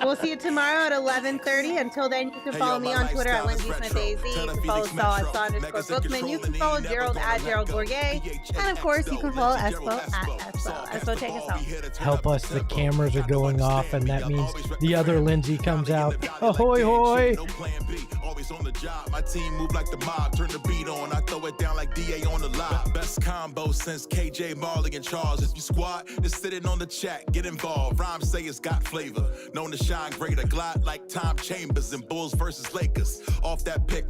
Speaker 1: We'll see you tomorrow at 11:30. Until then, you can follow me on Twitter at Lindsey Smith AZ. You can follow Saul at Saul_Bookman. You can follow Gerald at Gerald Bourget. And of course, you can follow Espo at Espo. Espo, take us out.
Speaker 3: Help us. The cameras are going off, and that means the other Lindsay comes out. Ahoy, hoy.
Speaker 7: No plan B, always on the job. My team move like the mob, turn the beat on. I throw it down like DA on the lot. Best combo since KJ, Marley, and Charles. If you squat, just sitting on the chat, get involved. Rhymes say it's got flavor. Known to shine greater, glide like Tom Chambers in Bulls versus Lakers. Off that pick.